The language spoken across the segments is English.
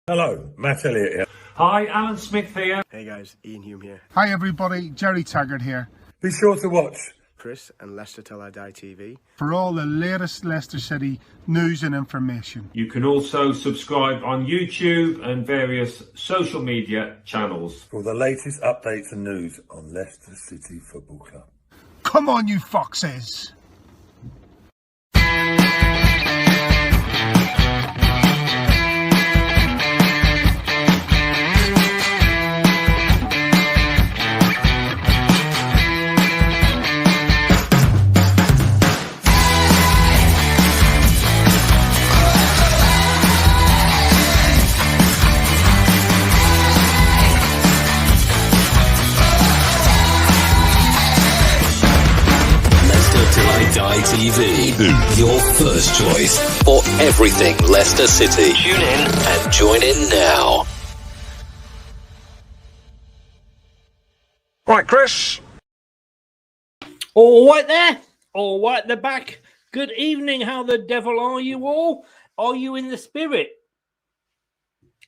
Hello, Matt Elliott here. Hi, Alan Smith here. Hey guys, Ian Hume here. Hi everybody, Jerry Taggart here. Be sure to watch Chris and Leicester Till I Die TV For all the latest Leicester City news and information. You can also subscribe on YouTube and various social media channels. for the latest updates and news on Leicester City Football Club. Come on, you foxes! TV, your first choice for everything Leicester City. Tune in and join in now. Right, Chris. All right there, all right at the back. Good evening. How the devil are you all? Are you in the spirit?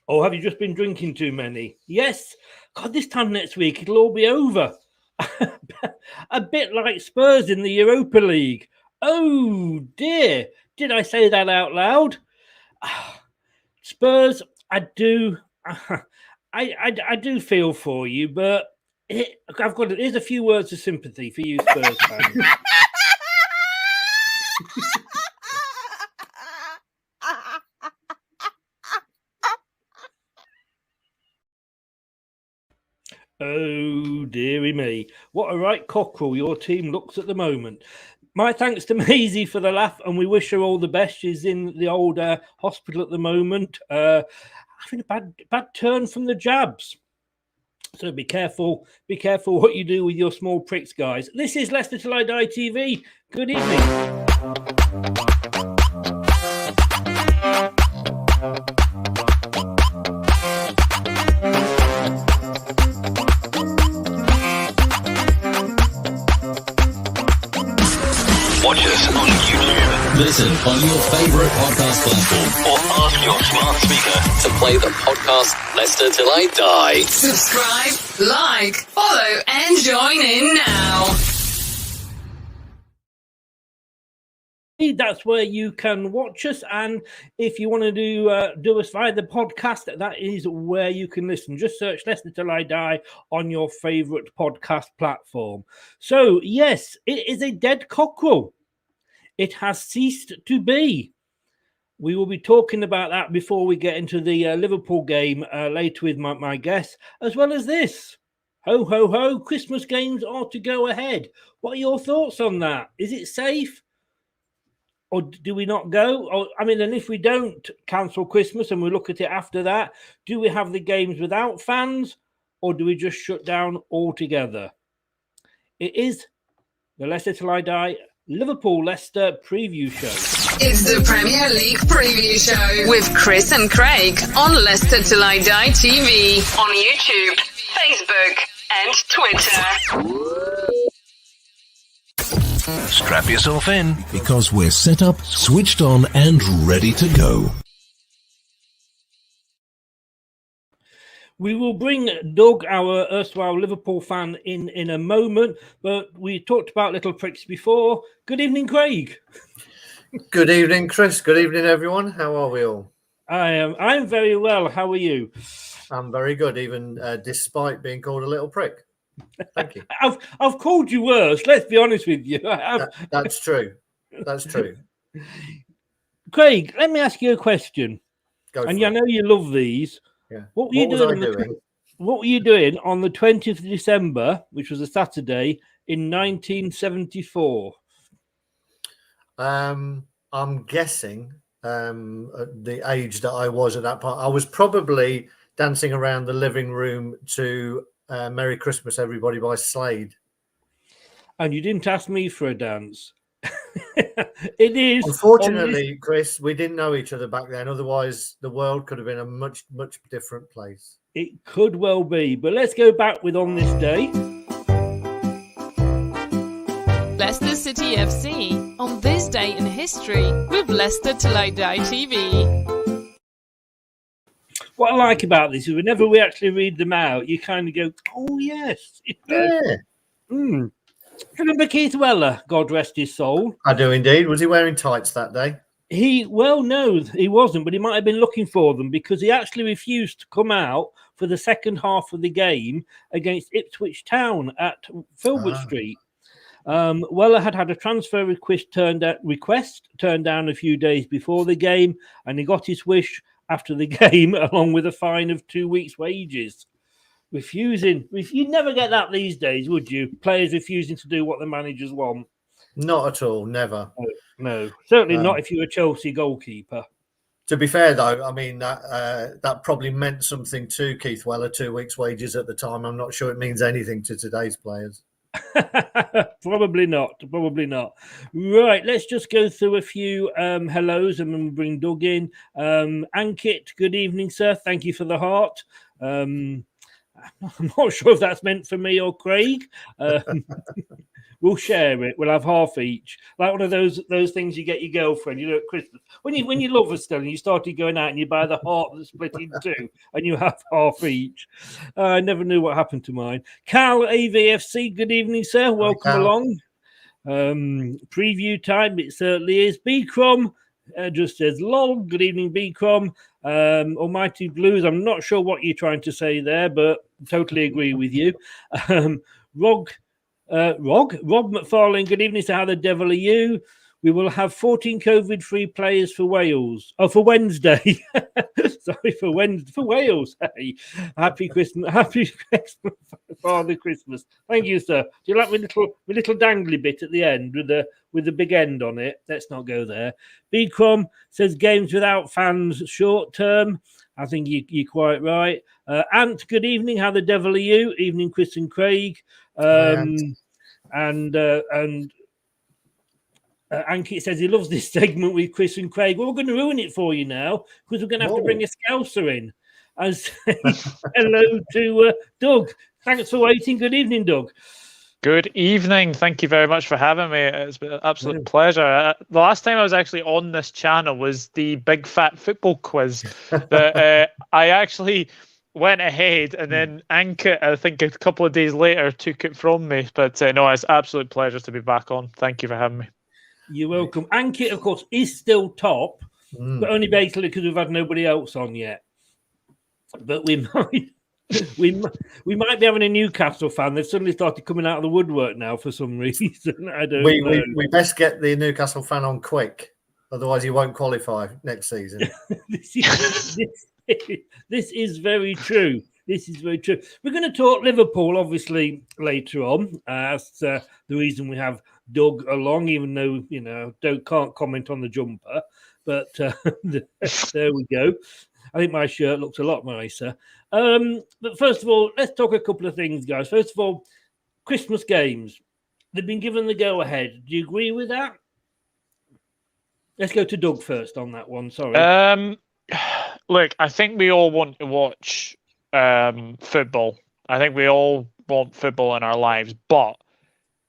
Or have you just been drinking too many? Yes. God, this time next week it'll all be over. A bit like Spurs in the Europa League. Oh dear, did I say that out loud? Spurs, I do feel for you, but here's a few words of sympathy for you Spurs fans. Oh, dearie me. What a right cockerel your team looks at the moment. My thanks to Maisie for the laugh, and we wish her all the best. She's in the old hospital at the moment, having a bad turn from the jabs. So be careful what you do with your small pricks, guys. This is Leicester Till I Die TV. Good evening. Watch us on YouTube. Listen on your favourite podcast platform. Or ask your smart speaker to play the podcast Leicester Till I Die. Subscribe, like, follow, and join in now. That's where you can watch us, and if you want to do us via the podcast, that is where you can listen. Just search Leicester Till I Die on your favourite podcast platform. So, yes, it is a dead cockerel. It has ceased to be. We will be talking about that before we get into the Liverpool game later with my guests, as well as this. Ho, ho, ho, Christmas games are to go ahead. What are your thoughts on that? Is it safe? Or do we not go? Or, I mean, and if we don't cancel Christmas and we look at it after that, do we have the games without fans, or do we just shut down altogether? It is the Leicester Till I Die Liverpool-Leicester preview show. It's the Premier League preview show with Chris and Craig on Leicester Till I Die TV on YouTube, Facebook, and Twitter. Strap yourself in, because we're set up, switched on, and ready to go. We will bring Doug, our erstwhile Liverpool fan, in a moment, but we talked about little pricks before. Good evening, Craig. Good evening, Chris. Good evening, everyone. How are we all? I'm very well. How are you? I'm very good, even despite being called a little prick. Thank you. I've called you worse. Let's be honest with you. That's true. That's true. Craig, let me ask you a question. Go for and it. I know you love these. Yeah. What were you doing on the 20th of December, which was a Saturday, in 1974? I'm guessing the age that I was at that point. I was probably dancing around the living room to Merry Christmas, Everybody by Slade. And you didn't ask me for a dance. It is. Unfortunately, Chris, we didn't know each other back then. Otherwise, the world could have been a much, much different place. It could well be. But let's go back with On This Day. Leicester City FC on this day in history with Leicester Till I Die TV. what I like about this is whenever we actually read them out, you kind of go, oh, yes. Yeah. Remember Keith Weller, God rest his soul? I do indeed. Was he wearing tights that day? No, he wasn't, but he might have been looking for them because he actually refused to come out for the second half of the game against Ipswich Town at Filbert Street. Weller had a transfer request turned down a few days before the game, and he got his wish after the game, along with a fine of 2 weeks' wages. Refusing. You'd never get that these days, would you? Players refusing to do what the managers want. Not at all. Never. No, certainly not if you're a Chelsea goalkeeper. To be fair, though, I mean, that probably meant something to Keith Weller, 2 weeks' wages at the time. I'm not sure it means anything to today's players. Probably not. Right, let's just go through a few hellos and then we'll bring Doug in. Ankit, good evening, sir. Thank you for the heart. I'm not sure if that's meant for me or Craig. We'll share it. We'll have half each. Like one of those things you get your girlfriend, at Christmas. When you love her still and you started going out and you buy the heart that's split in two and you have half each. I never knew what happened to mine. Cal, AVFC, good evening, sir. Welcome along. Preview time, it certainly is. B-Crom just says, lol. Good evening, B-Crom. Almighty Blues, I'm not sure what you're trying to say there, but totally agree with you. Rob McFarlane, good evening. So how the devil are you? We will have 14 COVID-free players for Wales. Oh, for Wednesday. Sorry, for Wales. Hey, happy Christmas, Father Christmas. Thank you, sir. Do you like my little dangly bit at the end with the big end on it? Let's not go there. B-Crom says games without fans short term. I think you're quite right. Ant, good evening. How the devil are you? Evening, Chris and Craig. Ankit says he loves this segment with Chris and Craig. Well, we're going to ruin it for you now because we're going to have to bring a scouser in. And say hello to Doug. Thanks for waiting. Good evening, Doug. Good evening. Thank you very much for having me. It's been an absolute pleasure. The last time I was actually on this channel was the Big Fat Football Quiz that I actually went ahead and then Ankit, I think a couple of days later, took it from me. But no, it's an absolute pleasure to be back on. Thank you for having me. You're welcome. Ankit, of course, is still top, but only basically because we've had nobody else on yet. But we might be having a Newcastle fan. They've suddenly started coming out of the woodwork now for some reason. I don't know. We best get the Newcastle fan on quick, otherwise he won't qualify next season. This is very true. This is very true. We're going to talk Liverpool, obviously, later on. That's the reason we have Doug along, even though, Doug can't comment on the jumper. But there we go. I think my shirt looks a lot nicer. But first of all, let's talk a couple of things, guys. First of all, Christmas games. They've been given the go-ahead. Do you agree with that? Let's go to Doug first on that one. Sorry. Look, I think we all want to watch football. I think we all want football in our lives, but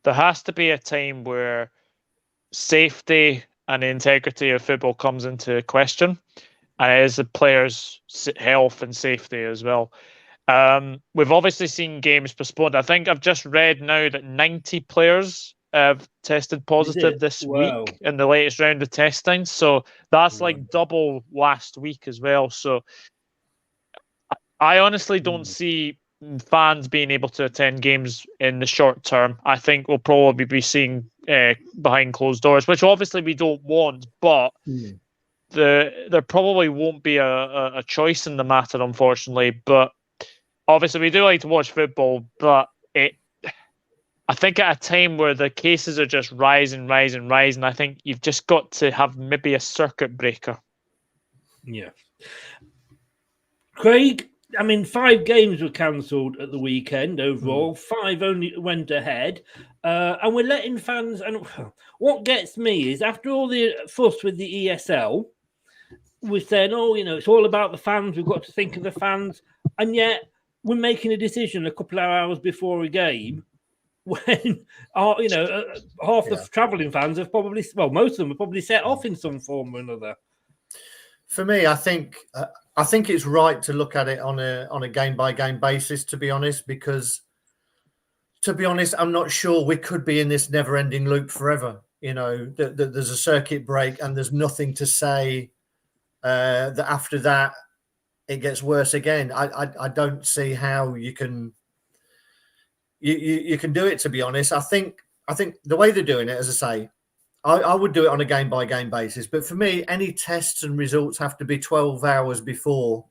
there has to be a time where safety and the integrity of football comes into question, and it is the players' health and safety as well. We've obviously seen games postponed. I think I've just read now that 90 players have tested positive this week in the latest round of testing. So that's like double last week as well. So I honestly don't see fans being able to attend games in the short term. I think we'll probably be seeing behind closed doors, which obviously we don't want, but there probably won't be a choice in the matter, unfortunately. But obviously we do like to watch football, but I think at a time where the cases are just rising, I think you've just got to have maybe a circuit breaker. Yeah. Craig, I mean, 5 games were cancelled at the weekend overall. 5 only went ahead. And we're letting fans... And what gets me is, after all the fuss with the ESL, we're saying, it's all about the fans. We've got to think of the fans. And yet, we're making a decision a couple of hours before a game when, half the travelling fans have probably... Well, most of them have probably set off in some form or another. For me, I think it's right to look at it on a game by game basis. To be honest, because I'm not sure we could be in this never ending loop forever. You know, there's a circuit break, and there's nothing to say that after that it gets worse again. I don't see how you can do it. To be honest, I think the way they're doing it, as I say, I would do it on a game by game basis. But for me, any tests and results have to be 12 hours before.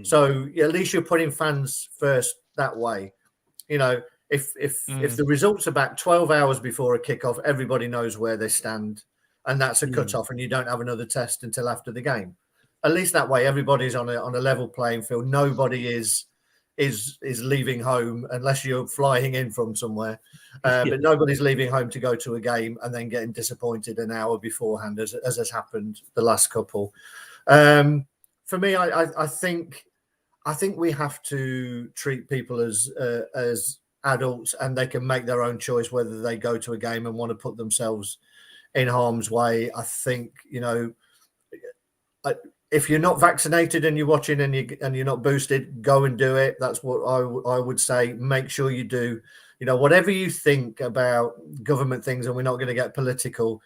So at least you're putting fans first that way. You know, if the results are back 12 hours before a kickoff, everybody knows where they stand, and that's a cut-off, and you don't have another test until after the game. At least that way, everybody's on a level playing field. Nobody is leaving home unless you're flying in from somewhere. But nobody's leaving home to go to a game and then getting disappointed an hour beforehand, as has happened the last couple. For me, I think we have to treat people as adults, and they can make their own choice whether they go to a game and want to put themselves in harm's way. I think, you know, if you're not vaccinated and you're watching and you're not boosted, go and do it. That's what I would say. Make sure you do. You know, whatever you think about government things, and we're not going to get political,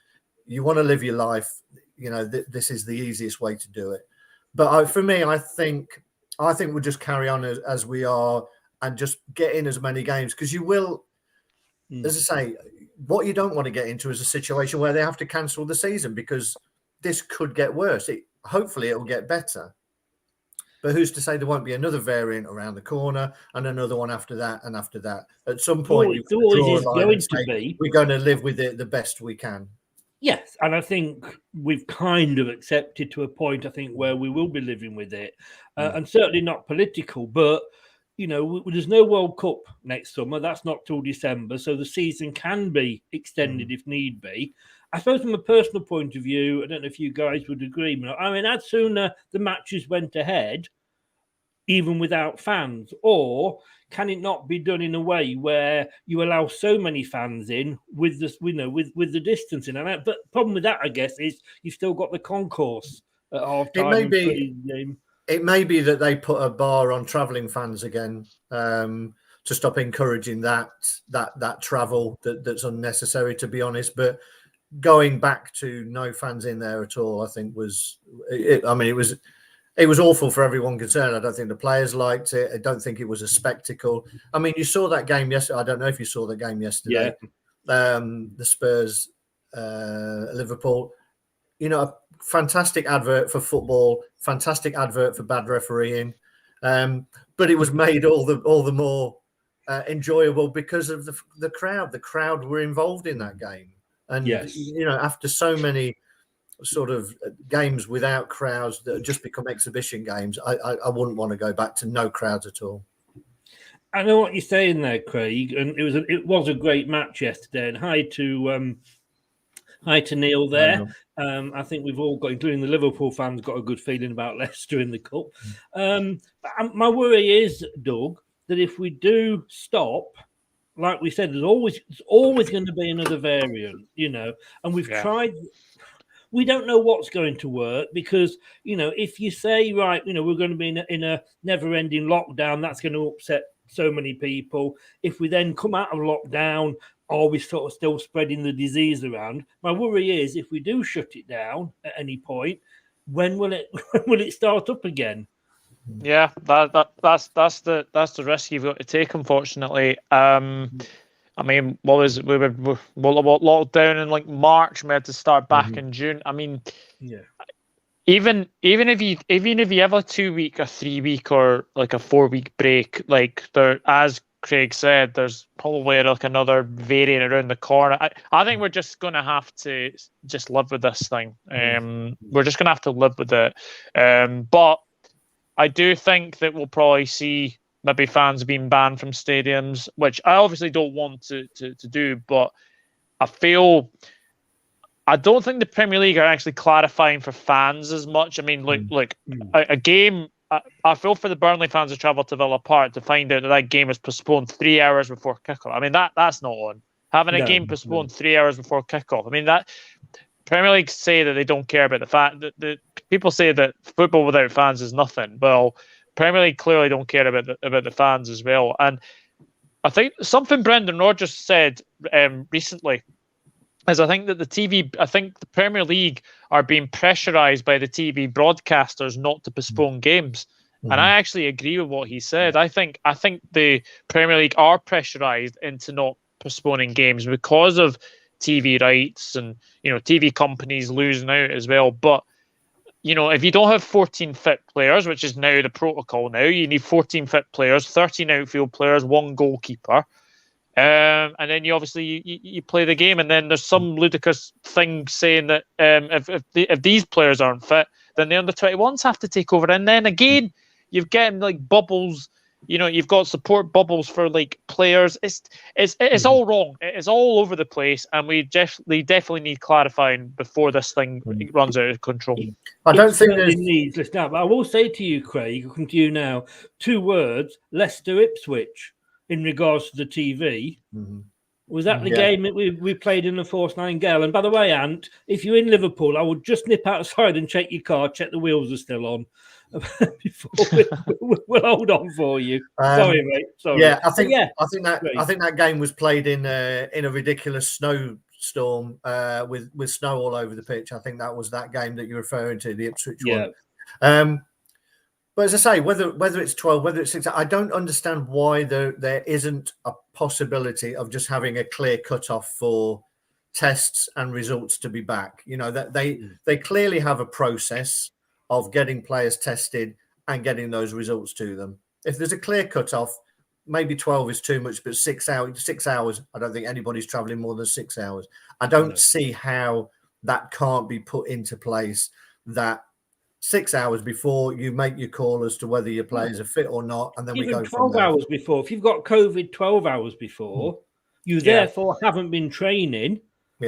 you want to live your life, you know, this is the easiest way to do it. But for me, I think we'll just carry on as we are and just get in as many games, because you will, as I say, what you don't want to get into is a situation where they have to cancel the season, because this could get worse. Hopefully it will get better. But who's to say there won't be another variant around the corner and another one after that and after that? At some point, it always is going to be. We're going to live with it the best we can. Yes, and I think we've kind of accepted to a point, I think, where we will be living with it. And certainly not political, but, you know, there's no World Cup next summer. That's not till December, so the season can be extended if need be. I suppose from a personal point of view, I don't know if you guys would agree. I mean, I'd sooner the matches went ahead, even without fans, or can it not be done in a way where you allow so many fans in with this, you know, with the distancing? And but problem with that, I guess, is you've still got the concourse at half time. It may be that they put a bar on travelling fans again to stop encouraging that travel that's unnecessary, to be honest. But going back to no fans in there at all, I think it was awful for everyone concerned. I don't think the players liked it. I don't think it was a spectacle. I mean, you saw that game yesterday. I don't know if you saw the game yesterday. Yeah. The Spurs, Liverpool. You know, a fantastic advert for football, fantastic advert for bad refereeing. But it was made all the more enjoyable because of the crowd. The crowd were involved in that game. And, you know, after so many sort of games without crowds that have just become exhibition games, I wouldn't want to go back to no crowds at all. I know what you're saying there, Craig, and it was a great match yesterday. And hi to Neil there. I think we've all got, including the Liverpool fans, got a good feeling about Leicester in the cup. My worry is, Doug, that if we do stop, like we said, there's always going to be another variant, you know, and we've tried. We don't know what's going to work because, you know, if you say, right, you know, we're going to be in a never-ending lockdown, that's going to upset so many people. If we then come out of lockdown, are we sort of still spreading the disease around? My worry is if we do shut it down at any point, when will it start up again? Yeah, that's the risk you've got to take, unfortunately. I mean, we were locked down in like March. We had to start back in June. I mean, even if you have a 2 week, a 3 week, or like a 4 week break, like there, as Craig said, there's probably like another variant around the corner. I think we're just going to have to just live with this thing. We're just going to have to live with it. But I do think that we'll probably see maybe fans being banned from stadiums, which I obviously don't want to do, but I don't think the Premier League are actually clarifying for fans as much. I mean, like a game, I feel for the Burnley fans who travel to Villa Park to find out that game is postponed 3 hours before kickoff. I mean, that's not on. Having a game postponed 3 hours before kickoff. I mean, that Premier League say that they don't care about the fact that the people say that football without fans is nothing. Well, Premier League clearly don't care about the fans as well. And I think something Brendan Rodgers said recently is I think that the Premier League are being pressurised by the TV broadcasters not to postpone games. Mm-hmm. And I actually agree with what he said. I think the Premier League are pressurised into not postponing games because of TV rights and, you know, TV companies losing out as well. But, you know, if you don't have 14 fit players, which is now the protocol now, you need 14 fit players, 13 outfield players, 1 goalkeeper. And then you obviously you play the game, and then there's some ludicrous thing saying that if these players aren't fit, then the under-21s have to take over. And then again, you've got like bubbles. You know, you've got support bubbles for like players. It's all wrong. It's all over the place, and we definitely need clarifying before this thing runs out of control. I don't think it needs this now, but I will say to you, Craig, I'll come to you now. 2 words: Leicester Ipswich. In regards to the TV, was that the game that we played in the Force 9 Gale? And by the way, Ant, if you're in Liverpool, I would just nip outside and check your car, check the wheels are still on. Before we'll hold on for you. Sorry, mate. Sorry. Yeah, I think that game was played in a ridiculous snowstorm with snow all over the pitch. I think that was that game that you're referring to, the Ipswich one. But as I say, whether it's 12, whether it's 6, I don't understand why there isn't a possibility of just having a clear cutoff for tests and results to be back. You know, that they clearly have a process of getting players tested and getting those results to them. If there's a clear cutoff, maybe 12 is too much, but 6 hours, I don't think anybody's traveling more than 6 hours. I don't see how that can't be put into place, that 6 hours before you make your call as to whether your players are fit or not, and then even we go 12 hours before. If you've got COVID 12 hours before, you therefore haven't been training,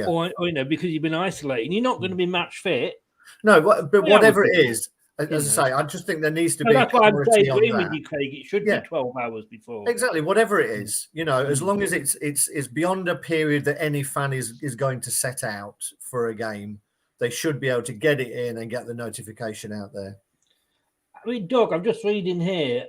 or you know, because you've been isolating, you're not going to be match fit. No, but whatever it is, as I say, I just think there needs to be. That's why I'm agreeing with you, Craig. It should be 12 hours before. Exactly, whatever it is, you know, as long as it's beyond a period that any fan is going to set out for a game, they should be able to get it in and get the notification out there. I mean, Doug, I'm just reading here.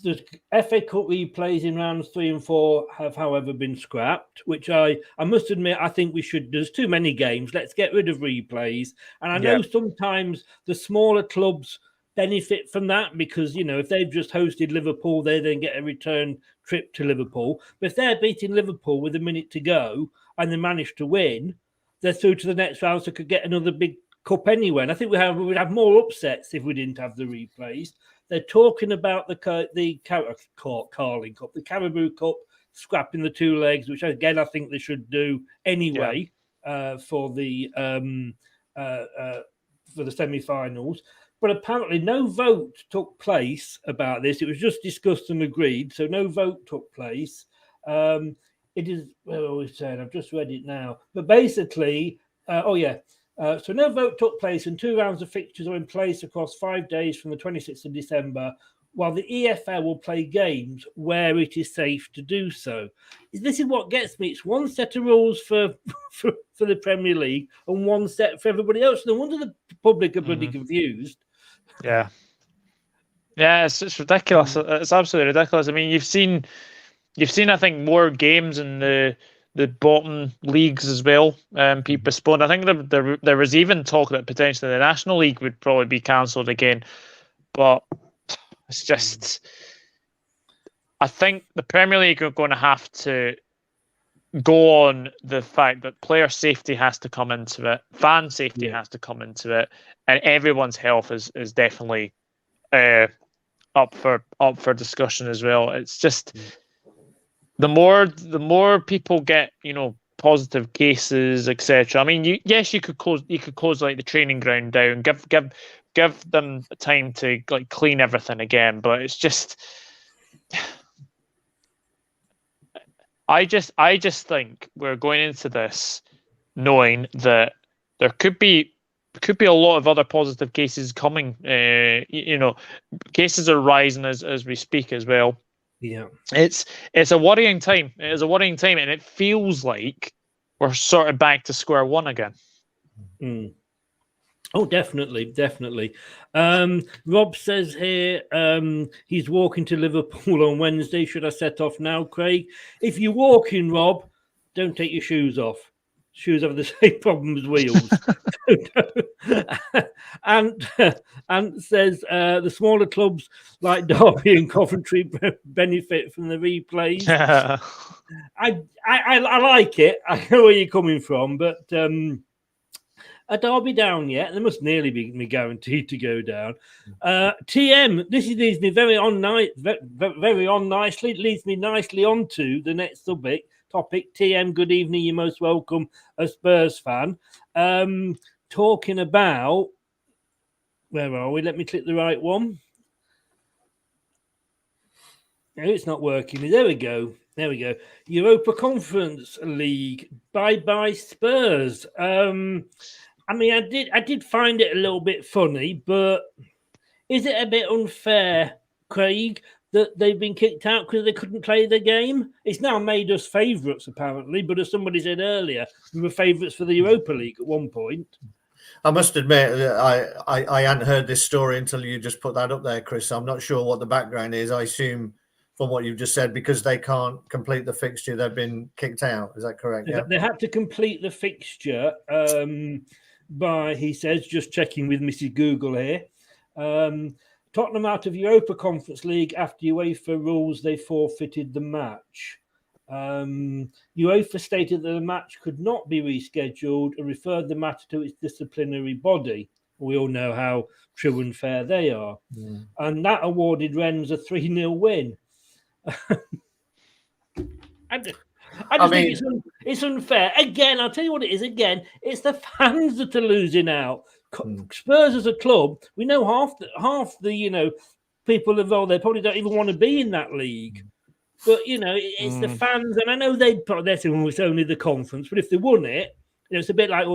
The FA Cup replays in rounds 3 and 4 have, however, been scrapped, which I must admit, I think we should. There's too many games. Let's get rid of replays. And I know sometimes the smaller clubs benefit from that because, you know, if they've just hosted Liverpool, they then get a return trip to Liverpool. But if they're beating Liverpool with a minute to go and they manage to win, they're through to the next round, so could get another big cup anyway. And I think we would have more upsets if we didn't have the replays. They're talking about the Carling Cup, the Carabao Cup, scrapping the 2 legs, which again I think they should do anyway for the semi-finals. But apparently, no vote took place about this. It was just discussed and agreed, so no vote took place. It is, well, it's saying, I've just read it now. But basically, so no vote took place and 2 rounds of fixtures are in place across 5 days from the 26th of December, while the EFL will play games where it is safe to do so. This is what gets me. It's one set of rules for the Premier League and one set for everybody else. No wonder the public are bloody confused. Yeah, it's ridiculous. It's absolutely ridiculous. I mean, you've seen, I think, more games in the bottom leagues as well. Be postponed. I think there was even talk that potentially the National League would probably be cancelled again. But it's just, I think the Premier League are going to have to go on the fact that player safety has to come into it, fan safety has to come into it, and everyone's health is definitely up for discussion as well. It's just the more people get, you know, positive cases, etc. I mean, you could close like the training ground down, give them time to like clean everything again, but it's just, I just think we're going into this knowing that there could be a lot of other positive cases coming. You know, cases are rising as we speak as well. Yeah, it's a worrying time. It is a worrying time, and it feels like we're sort of back to square one again. Oh, definitely. Rob says here he's walking to Liverpool on Wednesday. Should I set off now, Craig? If you're walking, Rob, don't take your shoes off. Shoes have the same problem as wheels. and says the smaller clubs like Derby and Coventry benefit from the replays. I like it. I know where you're coming from, but a Derby down yet? They must nearly be guaranteed to go down. TM, this leads me very on nicely. It leads me nicely on to the next topic. TM, good evening. You're most welcome, a Spurs fan. Talking about, where are we? Let me click the right one. No, it's not working. There we go. Europa Conference League. Bye Spurs. I mean, I did find it a little bit funny, but is it a bit unfair, Craig, that they've been kicked out because they couldn't play the game? It's now made us favourites, apparently, but as somebody said earlier, we were favourites for the Europa League at one point. I must admit, I hadn't heard this story until you just put that up there, Chris. I'm not sure what the background is. I assume from what you've just said, because they can't complete the fixture, they've been kicked out. Is that correct? Yeah. They had to complete the fixture by, he says, just checking with Mrs. Google here. Tottenham out of Europa Conference League after UEFA rules they forfeited the match. UEFA stated that the match could not be rescheduled and referred the matter to its disciplinary body. We all know how true and fair they are. Mm. And that awarded Rennes a 3-0 win. I think it's unfair. Again, I'll tell you what it is. Again, it's the fans that are losing out. Spurs as a club, we know half the people involved. They probably don't even want to be in that league. But it's the fans, and I know they're saying it's only the conference. But if they won it, it's a bit like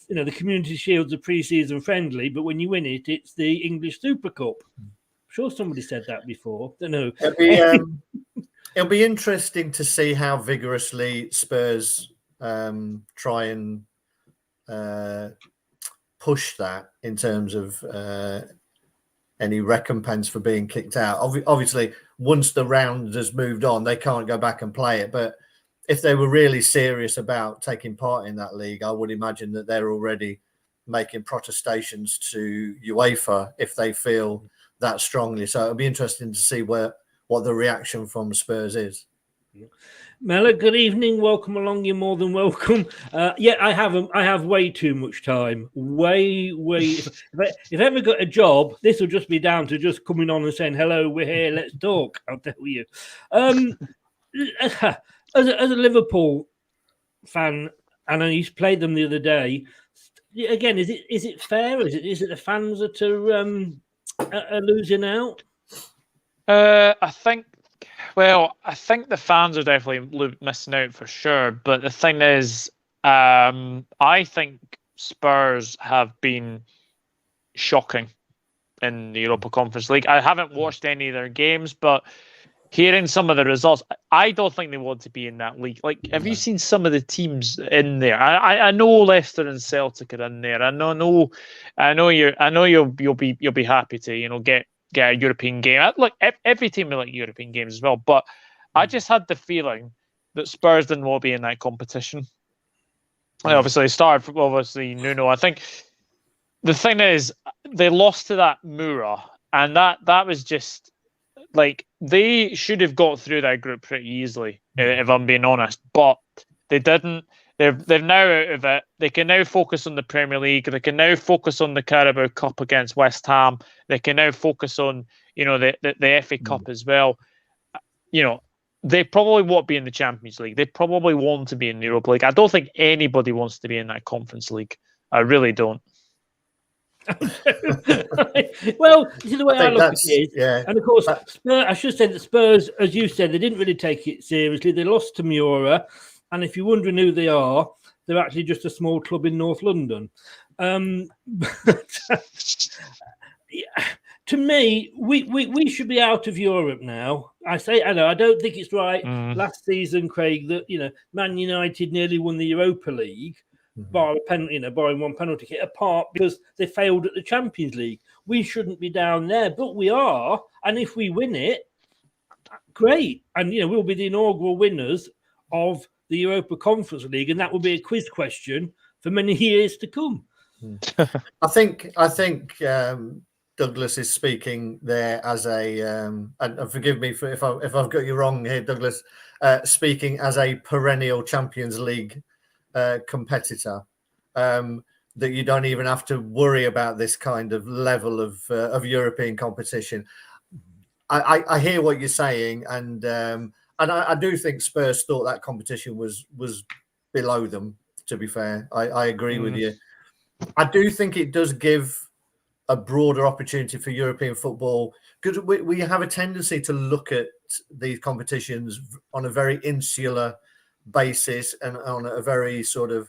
the Community Shield's a pre-season friendly, but when you win it, it's the English Super Cup. I'm sure somebody said that before. Don't know. It'll be interesting to see how vigorously Spurs try and push that in terms of any recompense for being kicked out. Obviously, once the round has moved on, they can't go back and play it. But if they were really serious about taking part in that league, I would imagine that they're already making protestations to UEFA if they feel that strongly. So it'll be interesting to see what the reaction from Spurs is. Mela, good evening. Welcome along. You're more than welcome. I have way too much time. Way. If I ever got a job, this will just be down to just coming on and saying, hello, we're here, let's talk. I'll tell you. As a Liverpool fan, and I used to play them the other day, again, is it fair? Is it the fans that are losing out? I think the fans are definitely missing out for sure. But the thing is, I think Spurs have been shocking in the Europa Conference League. I haven't watched any of their games, but hearing some of the results, I don't think they want to be in that league. Like, have you seen some of the teams in there? I know Leicester and Celtic are in there. I know you'll be happy to get a European game. Look, every team will like European games as well, but I just had the feeling that Spurs didn't want to be in that competition. Obviously, it started from Nuno. I think the thing is, they lost to that Mura, and that was just like, they should have got through that group pretty easily, if I'm being honest, but they didn't. They're now out of it. They can now focus on the Premier League. They can now focus on the Carabao Cup against West Ham. They can now focus on, the FA Cup as well. They probably won't be in the Champions League. They probably want to be in the Europa League. I don't think anybody wants to be in that Conference League. I really don't. Well, this is the way I look at it. Yeah. And of course, I should say that Spurs, as you said, they didn't really take it seriously. They lost to Mura. And if you're wondering who they are, they're actually just a small club in North London. To me, we should be out of Europe now. I don't think it's right. Last season, Craig, that Man United nearly won the Europa League, bar a penalty, barring one penalty hit apart because they failed at the Champions League. We shouldn't be down there, but we are. And if we win it, great. And, we'll be the inaugural winners of the Europa Conference League, and that will be a quiz question for many years to come. I think Douglas is speaking there as a, and forgive me if I've got you wrong here, Douglas, speaking as a perennial Champions League competitor, that you don't even have to worry about this kind of level of European competition. I hear what you're saying, and I do think Spurs thought that competition was below them. To be fair, I agree with you. I do think it does give a broader opportunity for European football, because we have a tendency to look at these competitions on a very insular basis and on a very sort of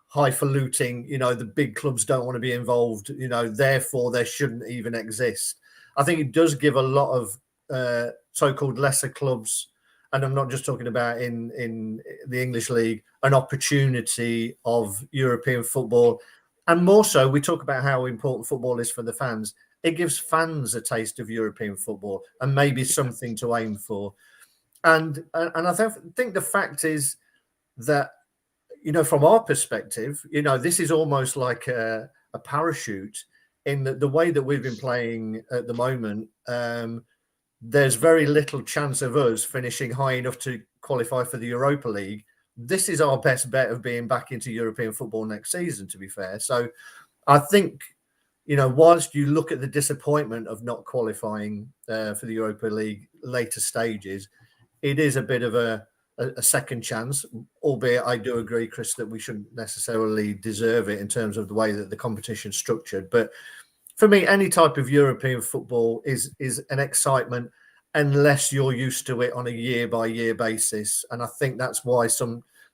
highfalutin, the big clubs don't want to be involved, therefore they shouldn't even exist. I think it does give a lot of so-called lesser clubs, and I'm not just talking about in the English league, an opportunity of European football. And more so, we talk about how important football is for the fans. It gives fans a taste of European football and maybe something to aim for. And I think the fact is that, from our perspective, this is almost like a parachute in the way that we've been playing at the moment. There's very little chance of us finishing high enough to qualify for the Europa League. This is our best bet of being back into European football next season, to be fair. So I think, whilst you look at the disappointment of not qualifying for the Europa League later stages, it is a bit of a second chance, albeit I do agree, Chris, that we shouldn't necessarily deserve it in terms of the way that the competition's structured. But for me, any type of European football is an excitement unless you're used to it on a year-by-year basis. And I think that's why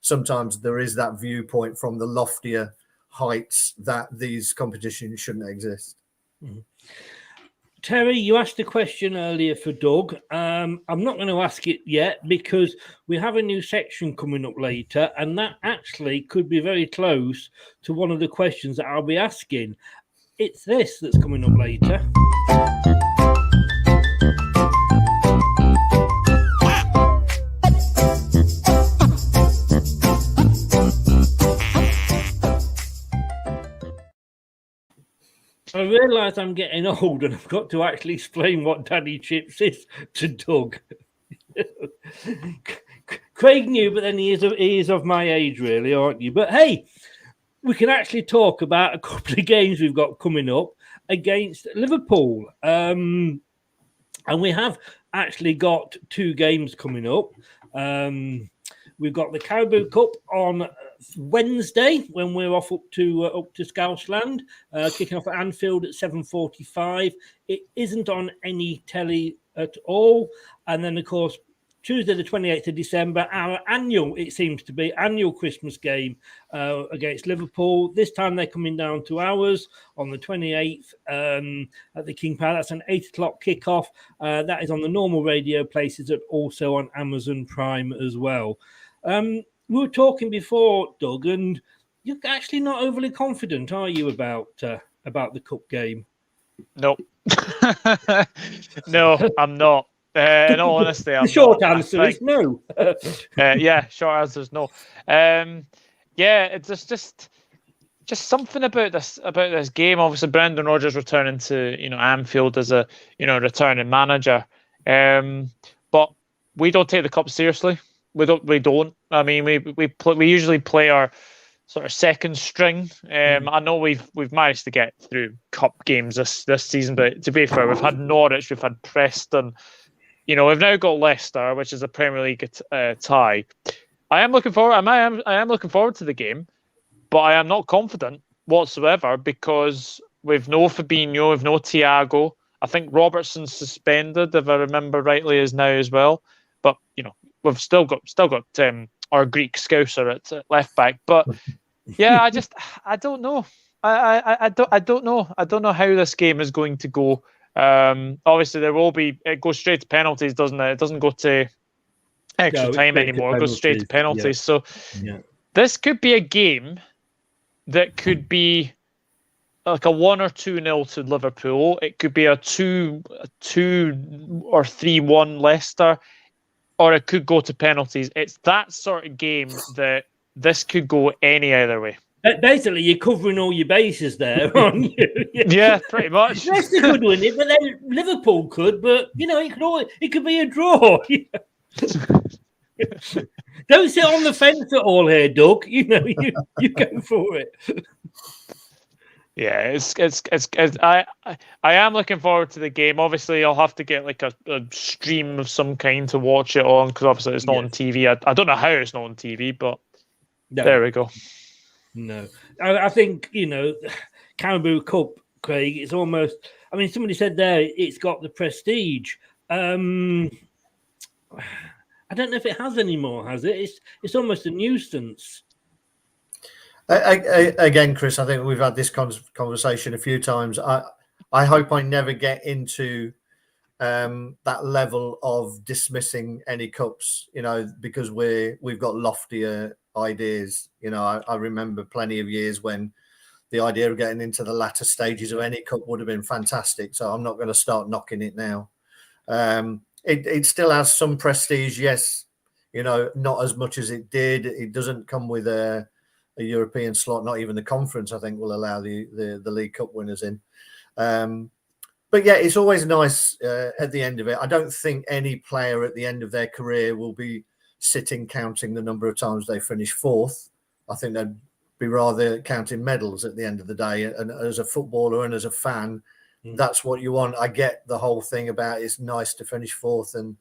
sometimes there is that viewpoint from the loftier heights that these competitions shouldn't exist. Mm-hmm. Terry, you asked a question earlier for Doug. I'm not going to ask it yet because we have a new section coming up later, and that actually could be very close to one of the questions that I'll be asking. It's this that's coming up later. I realise I'm getting old and I've got to actually explain what Daddy Chips is to Doug. Craig knew, but then he is of my age, really, aren't you? But hey, we can actually talk about a couple of games we've got coming up against Liverpool. And we have actually got two games coming up. We've got the Carabao Cup on Wednesday when we're off up to Scousland, kicking off at Anfield at 7:45. It isn't on any telly at all. And then, of course, Tuesday the 28th of December, our annual Christmas game against Liverpool. This time they're coming down to ours on the 28th at the King Power. That's an 8 o'clock kickoff. That is on the normal radio places and also on Amazon Prime as well. We were talking before, Doug, and you're actually not overly confident, are you, about the cup game? No. No, I'm not. In all honesty, I'm the short not. answer is no. Yeah, short answer is no. Yeah, it's just something about this game. Obviously, Brendan Rodgers returning to Anfield as a returning manager, but we don't take the cup seriously. We don't. I mean, we usually play our sort of second string. I know we've managed to get through cup games this season, but to be fair, we've had Norwich, we've had Preston. We've now got Leicester, which is a Premier League tie. I am looking forward. I am looking forward to the game, but I am not confident whatsoever because we've no Fabinho, we've no Thiago. I think Robertson's suspended, if I remember rightly, is now as well. But we've still got our Greek scouser at left back. But yeah, I don't know. I don't know. I don't know how this game is going to go. Obviously, it goes straight to penalties, doesn't it? It doesn't go to extra time anymore. It goes straight to penalties. Yeah. So this could be a game that could be like a 1 or 2-0 to Liverpool. It could be a 2 or 3-1 Leicester, or it could go to penalties. It's that sort of game that this could go any either way. Basically, you're covering all your bases there, aren't you? Yeah, pretty much. Leicester could win it, but then Liverpool could. But it could be a draw. Don't sit on the fence at all here, Doug. You go for it. Yeah, I am looking forward to the game. Obviously, I'll have to get like a stream of some kind to watch it on, because obviously it's not on TV. I don't know how it's not on TV, but there we go. No, I think Carabao Cup, Craig. It's almost. I mean, somebody said there it's got the prestige. I don't know if it has anymore. Has it? It's almost a nuisance. Again, Chris, I think we've had this conversation a few times. I hope I never get into that level of dismissing any cups, because we've got loftier ideas. I remember plenty of years when the idea of getting into the latter stages of any cup would have been fantastic. So I'm not going to start knocking it now. It still has some prestige, yes. Not as much as it did. It doesn't come with a European slot. Not even the conference, I think, will allow the League Cup winners in. But yeah, it's always nice at the end of it. I don't think any player at the end of their career will be sitting counting the number of times they finish fourth. I think they'd be rather counting medals at the end of the day. And as a footballer and as a fan, that's what you want. I get the whole thing about it's nice to finish fourth and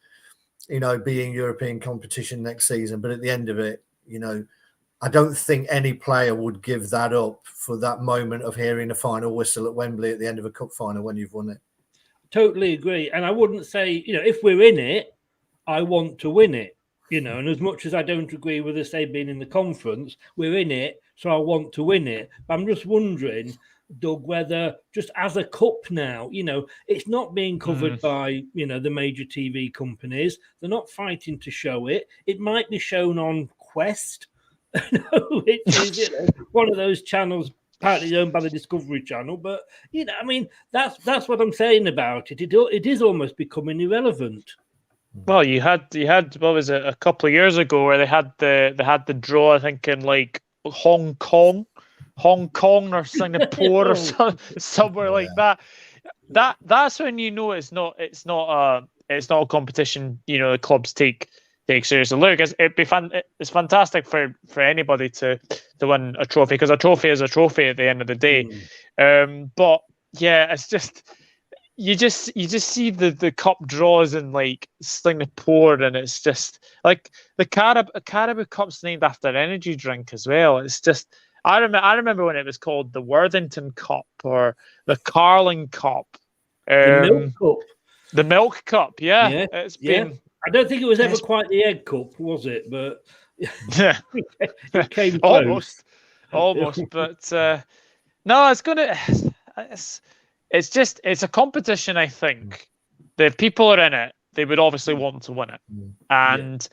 be in European competition next season. But at the end of it, I don't think any player would give that up for that moment of hearing a final whistle at Wembley at the end of a cup final when you've won it. Totally agree. And I wouldn't say, if we're in it, I want to win it. And as much as I don't agree with us, say, being in the conference, we're in it, so I want to win it. But I'm just wondering, Doug, whether just as a cup now, it's not being covered by, the major TV companies. They're not fighting to show it. It might be shown on Quest. Which is one of those channels partly owned by the Discovery Channel, but that's what I'm saying about it. It is almost becoming irrelevant. Well, you had what was it, a couple of years ago where they had the draw, I think, in like Hong Kong or Singapore or somewhere like that. That's when it's not a competition. The clubs take seriously. Look, it's fantastic for anybody to win a trophy, because a trophy is a trophy at the end of the day. But yeah, it's just you just see the cup draws in like Singapore, and it's just like the Carabao Cup's named after an energy drink as well. It's just I remember when it was called the Worthington Cup or the Carling Cup, the Milk Cup. The Milk Cup, yeah. It's been. I don't think it was ever quite the Egg Cup, was it? But it came almost. But no, it's a competition. I think that if people are in it, they would obviously want to win it. And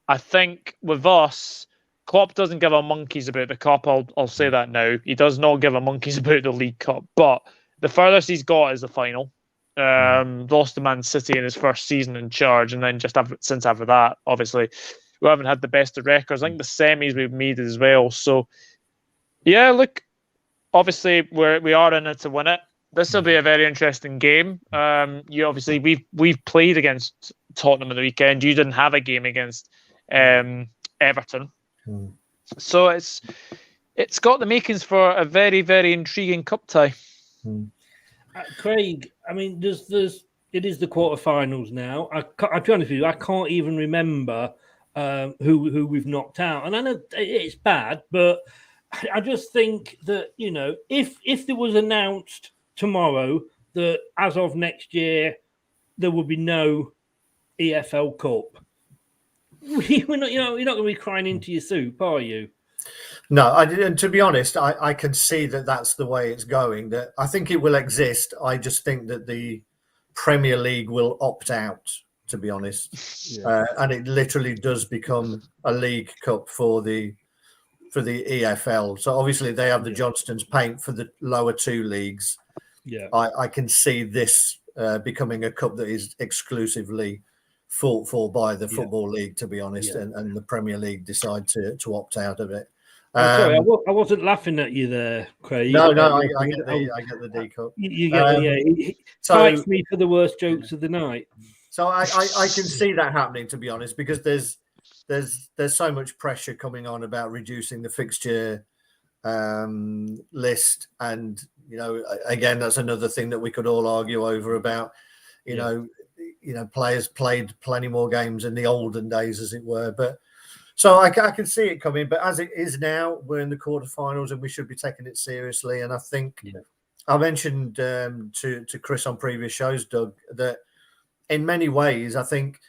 I think with us, Klopp doesn't give a monkeys about the cup. I'll say that now. He does not give a monkeys about the League Cup. But the furthest he's got is the final. Lost to Man City in his first season in charge, and then since after that, obviously, we haven't had the best of records. I think the semis we've made as well. So, yeah, look, obviously we are in it to win it. This will be a very interesting game. We've played against Tottenham on the weekend. You didn't have a game against Everton, so it's got the makings for a very, very intriguing cup tie. Craig, I mean, it is the quarterfinals now. I'll be honest with you, I can't even remember who we've knocked out, and I know it's bad, but I just think that if there was announced tomorrow that as of next year there will be no EFL Cup, you're not going to be crying into your soup, are you? No, and to be honest, I can see that that's the way it's going. That I think it will exist. I just think that the Premier League will opt out, to be honest. And it literally does become a League Cup for the for the EFL. So obviously they have the Johnston's paint for the lower two leagues. Yeah, I can see this becoming a cup that is exclusively fought for by the Football League, to be honest, and the Premier League decide to opt out of it. Sorry, I wasn't laughing at you there, Craig. No, I get the D cup. You get he strikes me for the worst jokes of the night. So I can see that happening, to be honest, because there's so much pressure coming on about reducing the fixture list, and again, that's another thing that we could all argue over about. You know, players played plenty more games in the olden days, as it were. But so I can see it coming. But as it is now, we're in the quarterfinals, and we should be taking it seriously. And I think I mentioned to Chris on previous shows, Doug, that in many ways, I think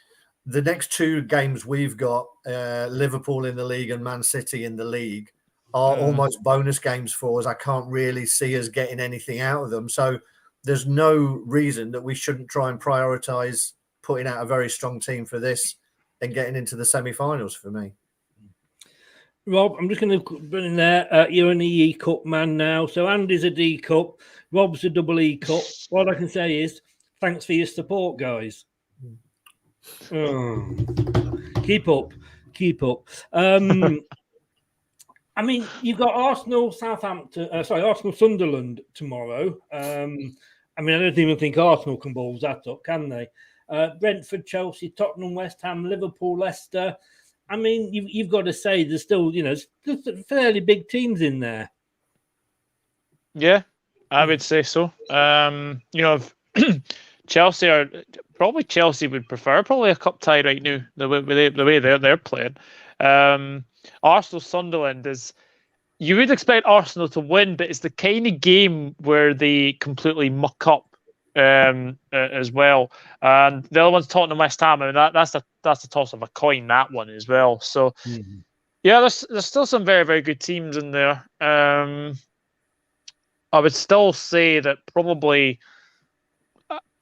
the next two games we've got, Liverpool in the league and Man City in the league, are almost bonus games for us. I can't really see us getting anything out of them. So there's no reason that we shouldn't try and prioritise putting out a very strong team for this and getting into the semi-finals for me. Rob, I'm just going to put in there. You're an E Cup man now. So Andy's a D Cup. Rob's a double E Cup. What I can say is thanks for your support, guys. Keep up. I mean, you've got Arsenal, Arsenal, Sunderland tomorrow. I mean, I don't even think Arsenal can balls that up, can they? Brentford, Chelsea, Tottenham, West Ham, Liverpool, Leicester. I mean, you've got to say there's still, fairly big teams in there. Yeah, I would say so. Chelsea would prefer probably a cup tie right now, the way they're playing. Arsenal Sunderland is, you would expect Arsenal to win, but it's the kind of game where they completely muck up as well. And the other one's Tottenham West Ham, and that's the toss of a coin, that one as well. So yeah, there's still some very, very good teams in there. I would still say that probably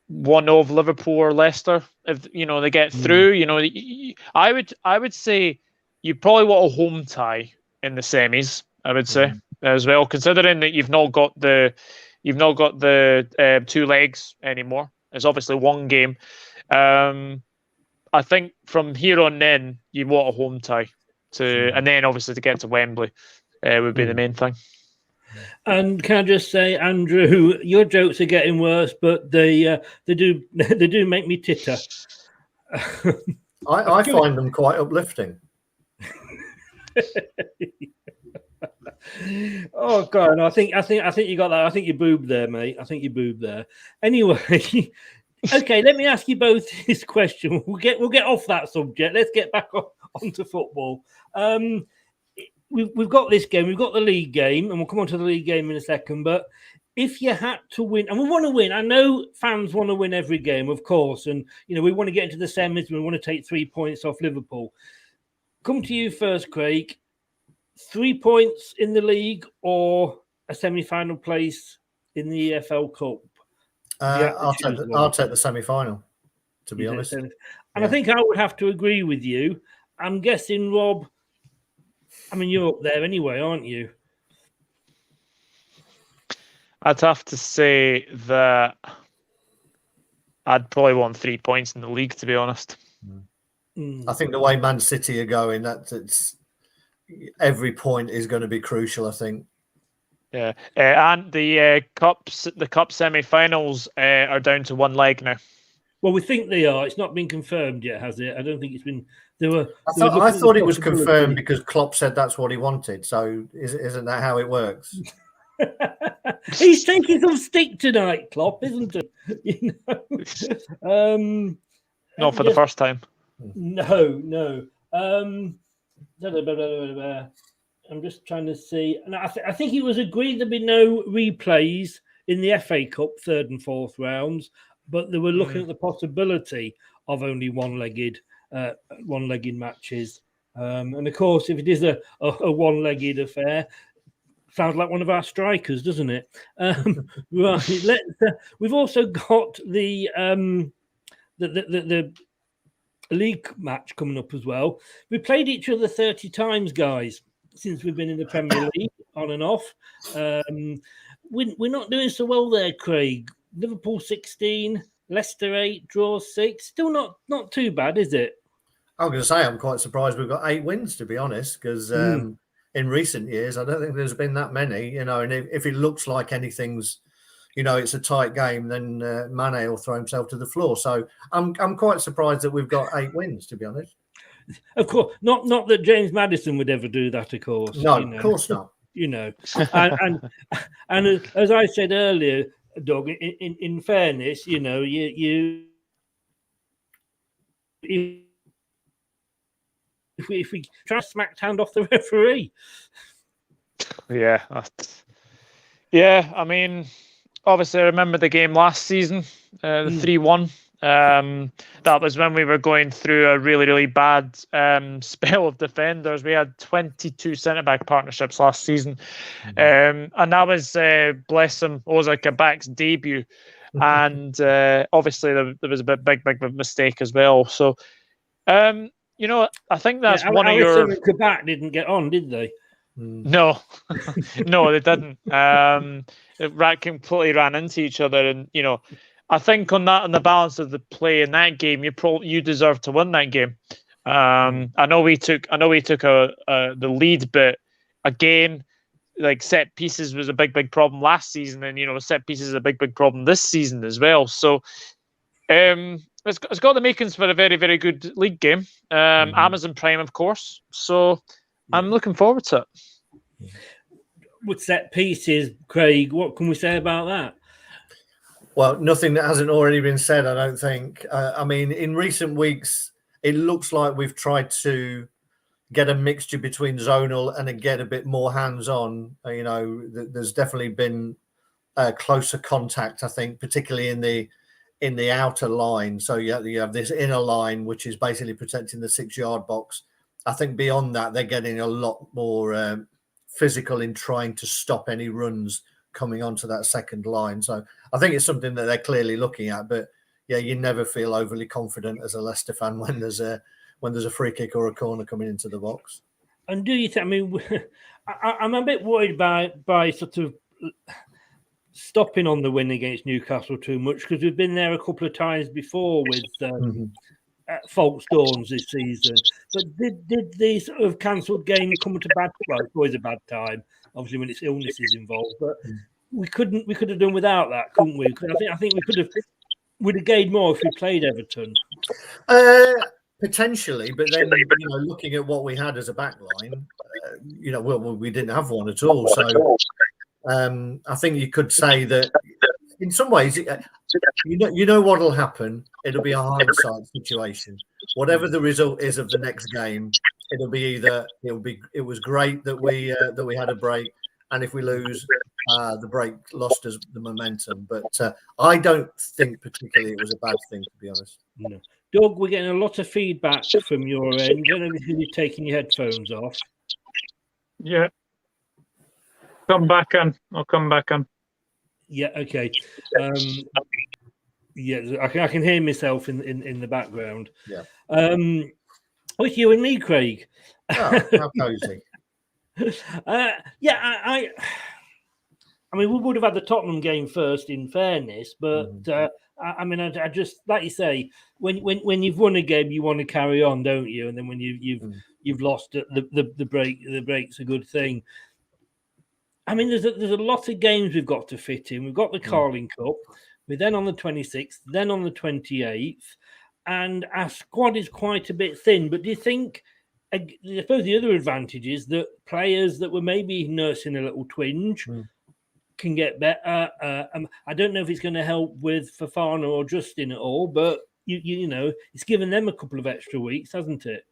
one of Liverpool or Leicester, if they get through. I would say you probably want a home tie in the semis. I would say as well, considering that you've not got the two legs anymore. It's obviously one game. I think from here on in, you want a home tie and then obviously to get to Wembley would be the main thing. And can I just say, Andrew, your jokes are getting worse, but they do make me titter. I find them quite uplifting. Oh God! I think you got that. I think you boobed there, mate. I think you boobed there. Anyway, okay. Let me ask you both this question. We'll get off that subject. Let's get back onto football. We've got this game. We've got the league game, and we'll come on to the league game in a second. But if you had to win, and we want to win, I know fans want to win every game, of course, and we want to get into the semis. We want to take 3 points off Liverpool. Come to you first, Craig. 3 points in the league or a semi-final place in the EFL Cup? I'll take the semi-final, to be honest. And I think I would have to agree with you. I'm guessing, Rob, I mean, you're up there anyway, aren't you? I'd have to say that I'd probably want 3 points in the league, to be honest. I think the way Man City are going, it's every point is going to be crucial, I think. Yeah, and the cup semi-finals are down to one leg now. Well, we think they are. It's not been confirmed yet, has it? I don't think it's been. I thought it was confirmed because Klopp said that's what he wanted. So isn't that how it works? He's taking some stick tonight, Klopp, isn't he? Not for the first time. No. I'm just trying to see. And I think it was agreed there'd be no replays in the FA Cup third and fourth rounds, but they were looking at the possibility of only one-legged matches. And of course, if it is a one-legged affair, sounds like one of our strikers, doesn't it? Right. We've also got the league match coming up as well. We played each other 30 times, guys. since we've been in the Premier League, on and off. We're not doing so well there, Craig. Liverpool 16, Leicester 8, draw 6. Still not too bad, is it? I'm going to say I'm quite surprised we've got 8 wins, to be honest, because in recent years, I don't think there's been that many, and if it looks like anything's, it's a tight game, then Mane will throw himself to the floor. So I'm quite surprised that we've got 8 wins, to be honest. Of course, not that James Maddison would ever do that, of course. No, of course not. And as I said earlier, Doug, in fairness, if we try to smack hand off the referee. Yeah. I mean, obviously, I remember the game last season, the 3-1. That was when we were going through a really, really bad spell of defenders. We had 22 centre-back partnerships last season. And that was, bless him, Ozil Kabak's debut. And obviously, there was a big mistake as well. So, I think that's one of your... Kabak didn't get on, did they? No, no, they didn't. It completely ran into each other, and I think on the balance of the play in that game, you deserve to win that game. I know we took the lead, but again, like set pieces was a big problem last season, and set pieces is a big problem this season as well. So it's got the makings for a very, very good league game. Amazon Prime, of course. So I'm looking forward to it. With set pieces, Craig, what can we say about that? Well, nothing that hasn't already been said, I don't think. I mean, in recent weeks, it looks like we've tried to get a mixture between zonal and get a bit more hands-on. There's definitely been closer contact, I think, particularly in the outer line. So you have this inner line, which is basically protecting the 6-yard box. I think beyond that, they're getting a lot more physical in trying to stop any runs coming onto that second line. So I think it's something that they're clearly looking at. But yeah, you never feel overly confident as a Leicester fan when there's a free kick or a corner coming into the box. And do you think? I mean, I'm a bit worried by sort of stopping on the win against Newcastle too much, because we've been there a couple of times before with false dawns this season. But did these sort of cancelled game come at a bad? Well, it's always a bad time, obviously, when it's illnesses involved. But we could have done without that, couldn't we? I think we'd have gained more if we played Everton. Potentially, but then looking at what we had as a back line, we didn't have one at all. So I think you could say that in some ways, what'll happen. It'll be a hindsight situation. Whatever the result is of the next game, it'll be either it was great that we had a break, and if we lose, the break lost us the momentum. But I don't think particularly it was a bad thing, to be honest. No. Doug, we're getting a lot of feedback from your end. I don't know if you're taking your headphones off. Yeah. Come back on. I'll come back on. Yeah, okay. I can hear myself in the background. Yeah. With you and me, Craig. Oh, how cozy. I mean, we would have had the Tottenham game first, in fairness, but I just, like you say, when you've won a game, you want to carry on, don't you? And then when you've lost it, the break's a good thing. I mean, there's a lot of games we've got to fit in. We've got the Carling Cup. We're then on the 26th, then on the 28th, and our squad is quite a bit thin. But do you think, I suppose the other advantage is that players that were maybe nursing a little twinge can get better? I don't know if it's going to help with Fofana or Justin at all, but it's given them a couple of extra weeks, hasn't it?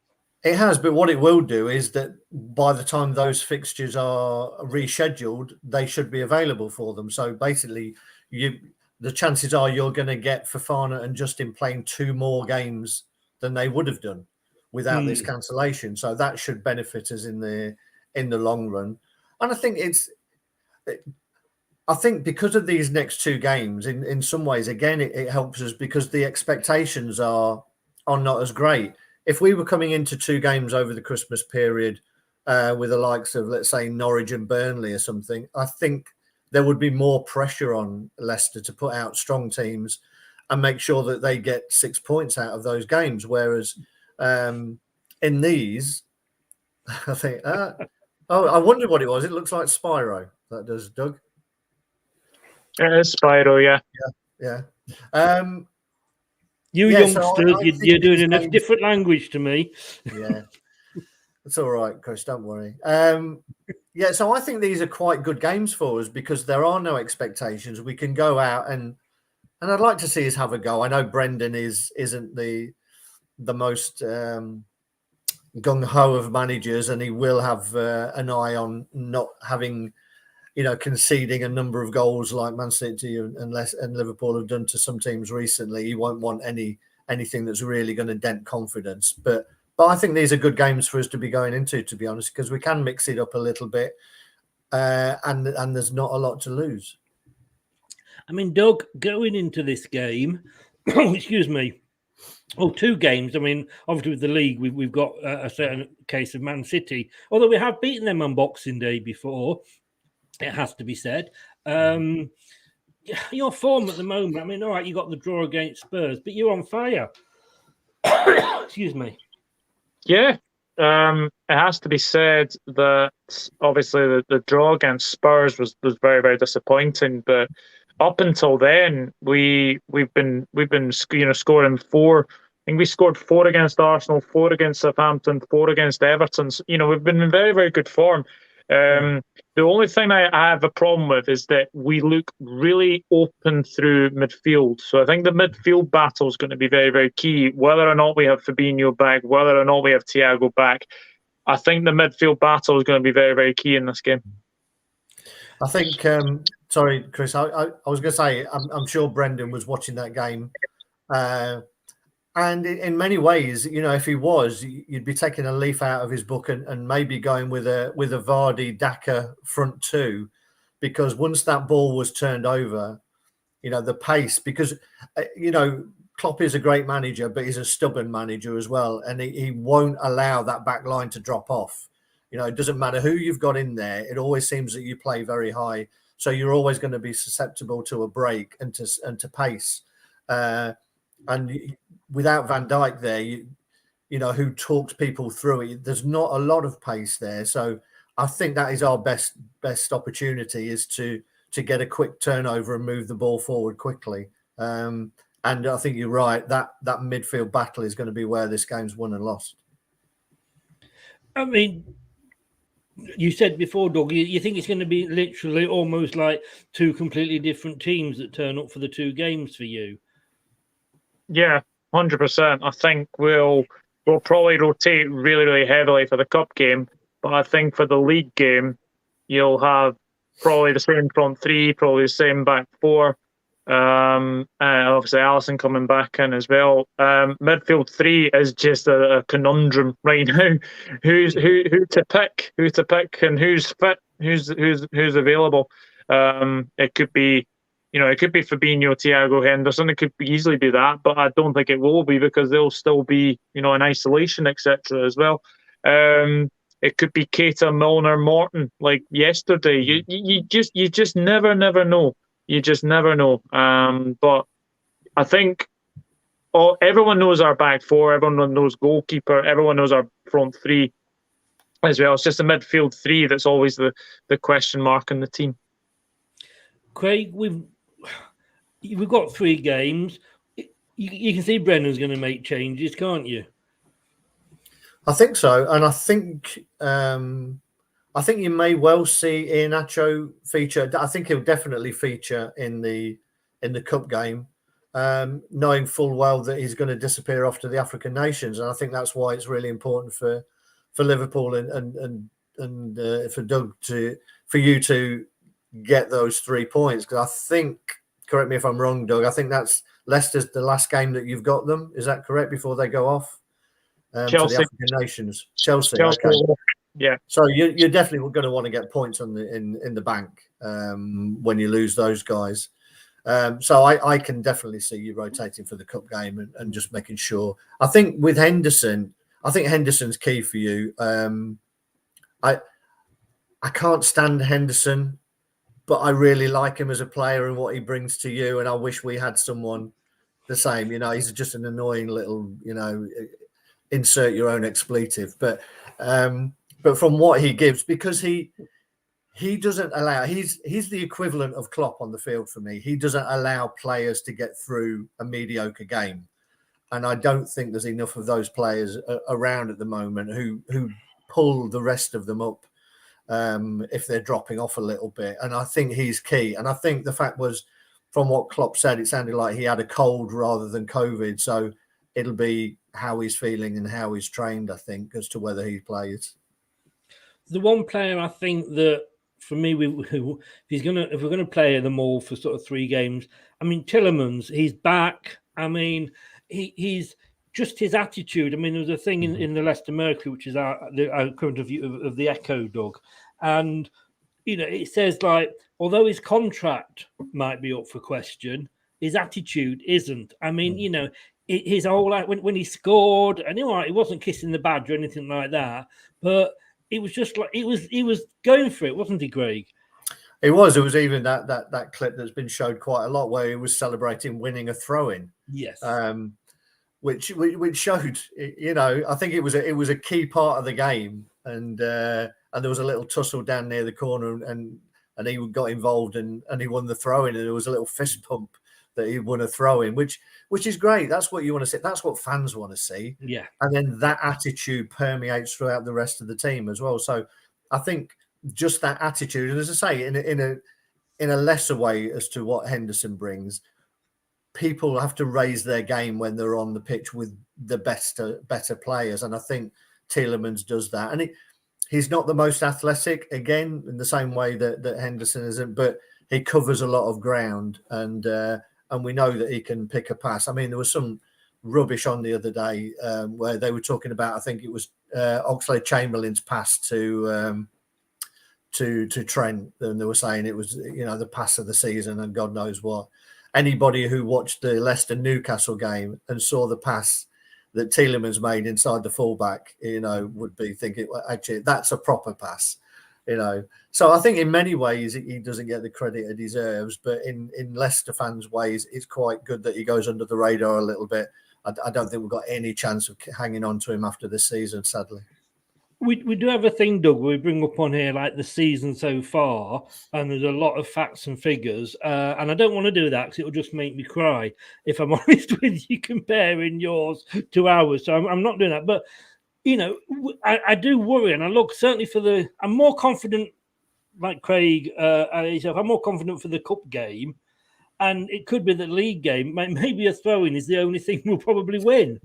It has, but what it will do is that by the time those fixtures are rescheduled, they should be available for them. So basically, the chances are you're going to get Fofana and Justin playing 2 more games than they would have done without this cancellation. So that should benefit us in the long run. And I think because of these next 2 games, in some ways, again, it helps us because the expectations are not as great. If we were coming into 2 games over the Christmas period with the likes of, let's say, Norwich and Burnley or something, I think there would be more pressure on Leicester to put out strong teams and make sure that they get 6 points out of those games. Whereas in these, I think, I wondered what it was. It looks like Spyro. That does, Doug. It is Spyro, yeah. Yeah. You Yeah, so youngsters, you're doing enough different language to me. Yeah. It's all right, Chris. Don't worry. Yeah, so I think these are quite good games for us because there are no expectations. We can go out and I'd like to see us have a go. I know Brendan isn't the most gung ho of managers, and he will have an eye on not having, conceding a number of goals like Man City and Liverpool have done to some teams recently. He won't want anything that's really going to dent confidence, but I think these are good games for us to be going into, to be honest, because we can mix it up a little bit, and there's not a lot to lose. I mean, Doug, going into this game, excuse me, two games. I mean, obviously with the league, we've got a certain case of Man City, although we have beaten them on Boxing Day before, it has to be said. Your form at the moment, I mean, all right, you got the draw against Spurs, but you're on fire. Excuse me. Yeah, it has to be said that obviously the draw against Spurs was very, very disappointing. But up until then, we've been scoring 4. I think we scored 4 against Arsenal, 4 against Southampton, 4 against Everton. So, we've been in very, very good form. The only thing I have a problem with is that we look really open through midfield. So I think the midfield battle is going to be very, very key. Whether or not we have Fabinho back, whether or not we have Thiago back, I think the midfield battle is going to be very, very key in this game. I think, sorry, Chris, I was going to say, I'm sure Brendan was watching that game. And in many ways, if he was, you'd be taking a leaf out of his book and maybe going with a Vardy Daka front two, because once that ball was turned over, the pace, because Klopp is a great manager, but he's a stubborn manager as well, and he won't allow that back line to drop off. It doesn't matter who you've got in there; it always seems that you play very high, so you're always going to be susceptible to a break and to pace. And without Van Dijk there, who talks people through it, there's not a lot of pace there. So I think that is our best opportunity, is to get a quick turnover and move the ball forward quickly. And I think you're right, that midfield battle is going to be where this game's won and lost. I mean, you said before, Doug, you think it's going to be literally almost like 2 completely different teams that turn up for the 2 games for you? Yeah, 100%. I think we'll probably rotate really, really heavily for the cup game, but I think for the league game, you'll have probably the same front 3, probably the same back 4. Obviously, Alisson coming back in as well. Midfield 3 is just a conundrum right now. Who to pick, and who's fit, who's available. It could be. It could be Fabinho, Thiago, Henderson. It could easily be that, but I don't think it will be, because they'll still be, in isolation, etc. as well. It could be Keita, Milner, Morton, like yesterday. You just never know. You just never know. But I think everyone knows our back 4. Everyone knows goalkeeper. Everyone knows our front 3 as well. It's just the midfield 3 that's always the question mark in the team. Craig, we've got 3 games. You can see Brendan's going to make changes, can't you? I think so, and I think you may well see Iheanacho feature. I think he'll definitely feature in the cup game, knowing full well that he's going to disappear off to the African nations, and I think that's why it's really important for Liverpool and for Doug for you to get those 3 points, because I think, correct me if I'm wrong, Doug, I think that's Leicester's the last game that you've got them. Is that correct, before they go off to the African nations? Chelsea. Okay. Yeah. So you're definitely going to want to get points in the bank when you lose those guys. So I can definitely see you rotating for the cup game and just making sure. I think with Henderson, Henderson's key for you. I can't stand Henderson, but I really like him as a player and what he brings to you. And I wish we had someone the same. You know, he's just an annoying little, you know, insert your own expletive. But from what he gives, because he doesn't allow, he's the equivalent of Klopp on the field for me. He doesn't allow players to get through a mediocre game. And I don't think there's enough of those players around at the moment who pull the rest of them up if they're dropping off a little bit. And I think he's key. And I think the fact was, from what Klopp said, it sounded like he had a cold rather than COVID. So it'll be how he's feeling and how he's trained, I think, as to whether he plays. The one player I think that, for me, if we're gonna play them all for sort of 3 games, I mean, Tielemans, he's back. I mean, he's just his attitude. I mean, there was a thing in the Leicester Mercury, which is our current review of the Echo, Doug, and you know, it says like, although his contract might be up for question, his attitude isn't. I mean, you know, his whole, like, when he scored, and you know, he wasn't kissing the badge or anything like that, but it was just like he was going for it, wasn't he, Craig? It was. It was even that clip that's been showed quite a lot where he was celebrating winning a throw-in. Yes. Which showed, you know, I think it was a key part of the game, and there was a little tussle down near the corner, and he got involved and he won the throw-in, and there was a little fist pump that he won a throw-in, which is great. That's what you want to see. That's what fans want to see. Yeah. And then that attitude permeates throughout the rest of the team as well. So I think just that attitude, and as I say, in a lesser way as to what Henderson brings, people have to raise their game when they're on the pitch with the better players. And I think Tielemans does that. And he's not the most athletic, again, in the same way that Henderson isn't, but he covers a lot of ground, and we know that he can pick a pass. I mean, there was some rubbish on the other day where they were talking about, I think it was Oxlade-Chamberlain's pass to Trent, and they were saying it was, you know, the pass of the season and God knows what. Anybody who watched the Leicester-Newcastle game and saw the pass that Tielemans made inside the fullback, you know, would be thinking, well, actually, that's a proper pass, you know. So I think in many ways he doesn't get the credit he deserves, but in Leicester fans' ways, it's quite good that he goes under the radar a little bit. I don't think we've got any chance of hanging on to him after this season, sadly. We do have a thing, Doug, we bring up on here like the season so far, and there's a lot of facts and figures, and I don't want to do that because it'll just make me cry, if I'm honest with you, comparing yours to ours. So I'm not doing that. But, you know, I do worry, and I look certainly I'm more confident, like Craig, I'm more confident for the cup game, and it could be the league game. Maybe a throw-in is the only thing we'll probably win.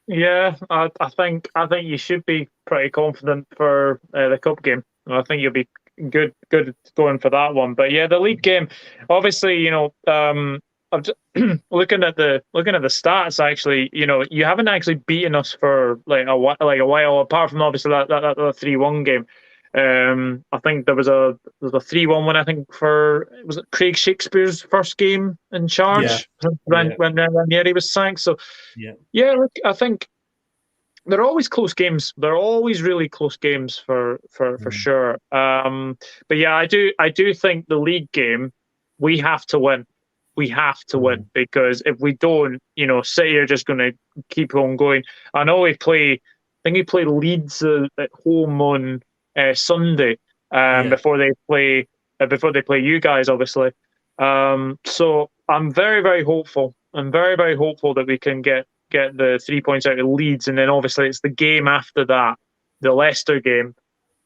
Yeah, I think you should be pretty confident for the cup game. I think you'll be good going for that one. But yeah, the league game, obviously, you know, I'm just looking at the stats. Actually, you know, you haven't actually beaten us for like a while, apart from obviously that 3-1 game. I think there was a 3-1 one. I think was it Craig Shakespeare's first game in charge when Ranieri was sacked. So yeah, look, I think they're always close games. They're always really close games for sure. But yeah, I do think the league game we have to win. We have to win, because if we don't, you know, City are just going to keep on going. I know I think we play Leeds at home on Sunday before they play you guys, obviously. So I'm very, very hopeful. I'm very, very hopeful that we can get the 3 points out of Leeds, and then obviously it's the game after that, the Leicester game,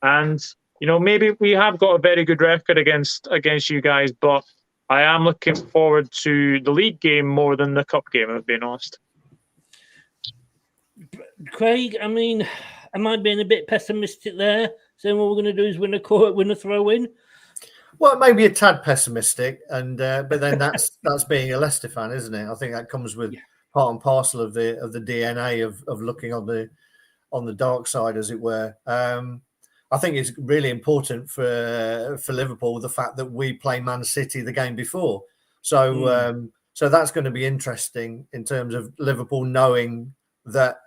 and you know, maybe we have got a very good record against you guys, but I am looking forward to the league game more than the cup game, if being honest. Craig, I mean, am I being a bit pessimistic there? Saying what we're going to do is win a throw-in? Well, maybe a tad pessimistic, and but then that's being a Leicester fan, isn't it? I think that comes with part and parcel of the DNA of looking on the dark side, as it were. I think it's really important for Liverpool the fact that we play Man City the game before, so that's going to be interesting in terms of Liverpool knowing that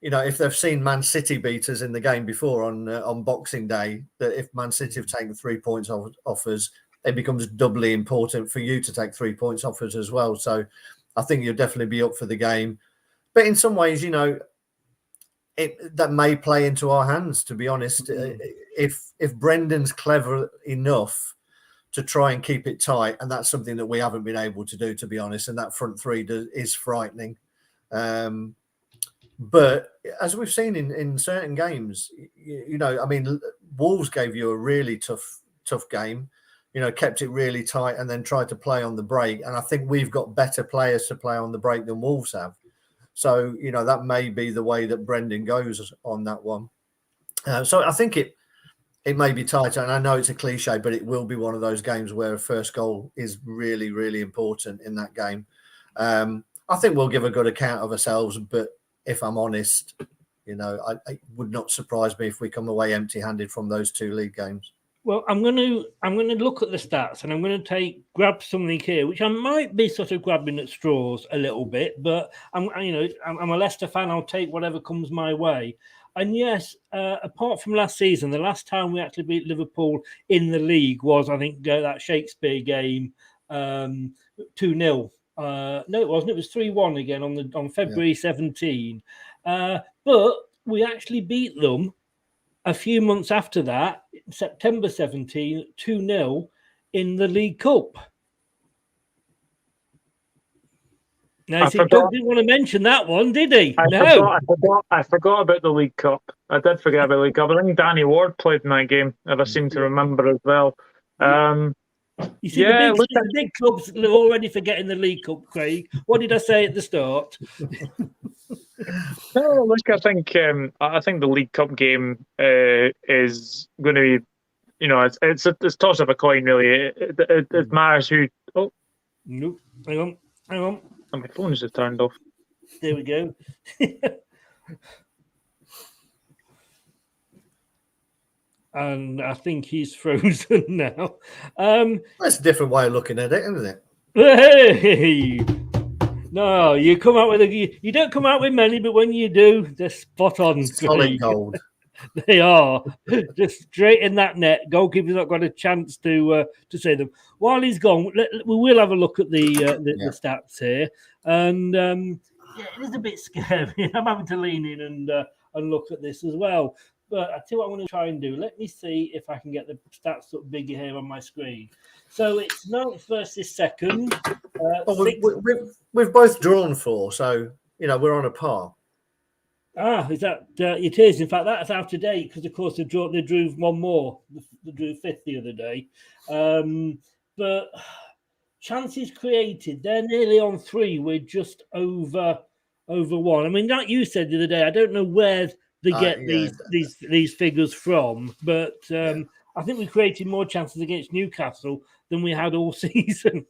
if they've seen Man City beat us in the game before on Boxing Day, that if Man City have taken 3 points off us, it becomes doubly important for you to take 3 points off us as well. So I think you'll definitely be up for the game. But in some ways, that may play into our hands, to be honest. If Brendan's clever enough to try and keep it tight, and that's something that we haven't been able to do, to be honest, and that front three is frightening. But as we've seen in certain games, Wolves gave you a really tough game, kept it really tight and then tried to play on the break. And I think we've got better players to play on the break than Wolves have. So, that may be the way that Brendan goes on that one. So I think it may be tight. And I know it's a cliche, but it will be one of those games where a first goal is really, really important in that game. I think we'll give a good account of ourselves, but if I'm honest, it would not surprise me if we come away empty-handed from those 2 league games. Well, I'm going to look at the stats, and I'm going to grab something here, which I might be sort of grabbing at straws a little bit, but I'm a Leicester fan. I'll take whatever comes my way. And yes, apart from last season, the last time we actually beat Liverpool in the league was, I think, that Shakespeare game, 2-0. No, it wasn't. It was 3-1 again on February 17. But we actually beat them a few months after that, September 17, 2-0 in the League Cup. Now, Doug didn't want to mention that one, did he? I forgot about the League Cup. I did forget about the League Cup. I think Danny Ward played in that game, if I seem to remember as well. You see, the big clubs are already forgetting the League Cup, Craig. What did I say at the start? No, look, I think the League Cup game is going to be, it's toss of a coin, really. It matters who. Oh, nope. Hang on. And my phone is just turned off. There we go. And I think he's frozen now. That's a different way of looking at it, isn't it? Hey! No, you come out with you don't come out with many, but when you do, they're spot on. Solid gold. They are just straight in that net. Goalkeeper's not got a chance to say them. While he's gone, we will have a look at the stats here, and it is a bit scary. I'm having to lean in and look at this as well. But I tell you what I'm going to try and do. Let me see if I can get the stats up bigger here on my screen. So it's 9th versus 2nd. We've both drawn 4, so we're on a par. Is that it is? In fact, that's out of date because, of course, they drew one more. They drew 5th the other day. But chances created, they're nearly on 3. We're just over 1. I mean, like you said the other day, I don't know where they get these figures from, but I think we created more chances against Newcastle than we had all season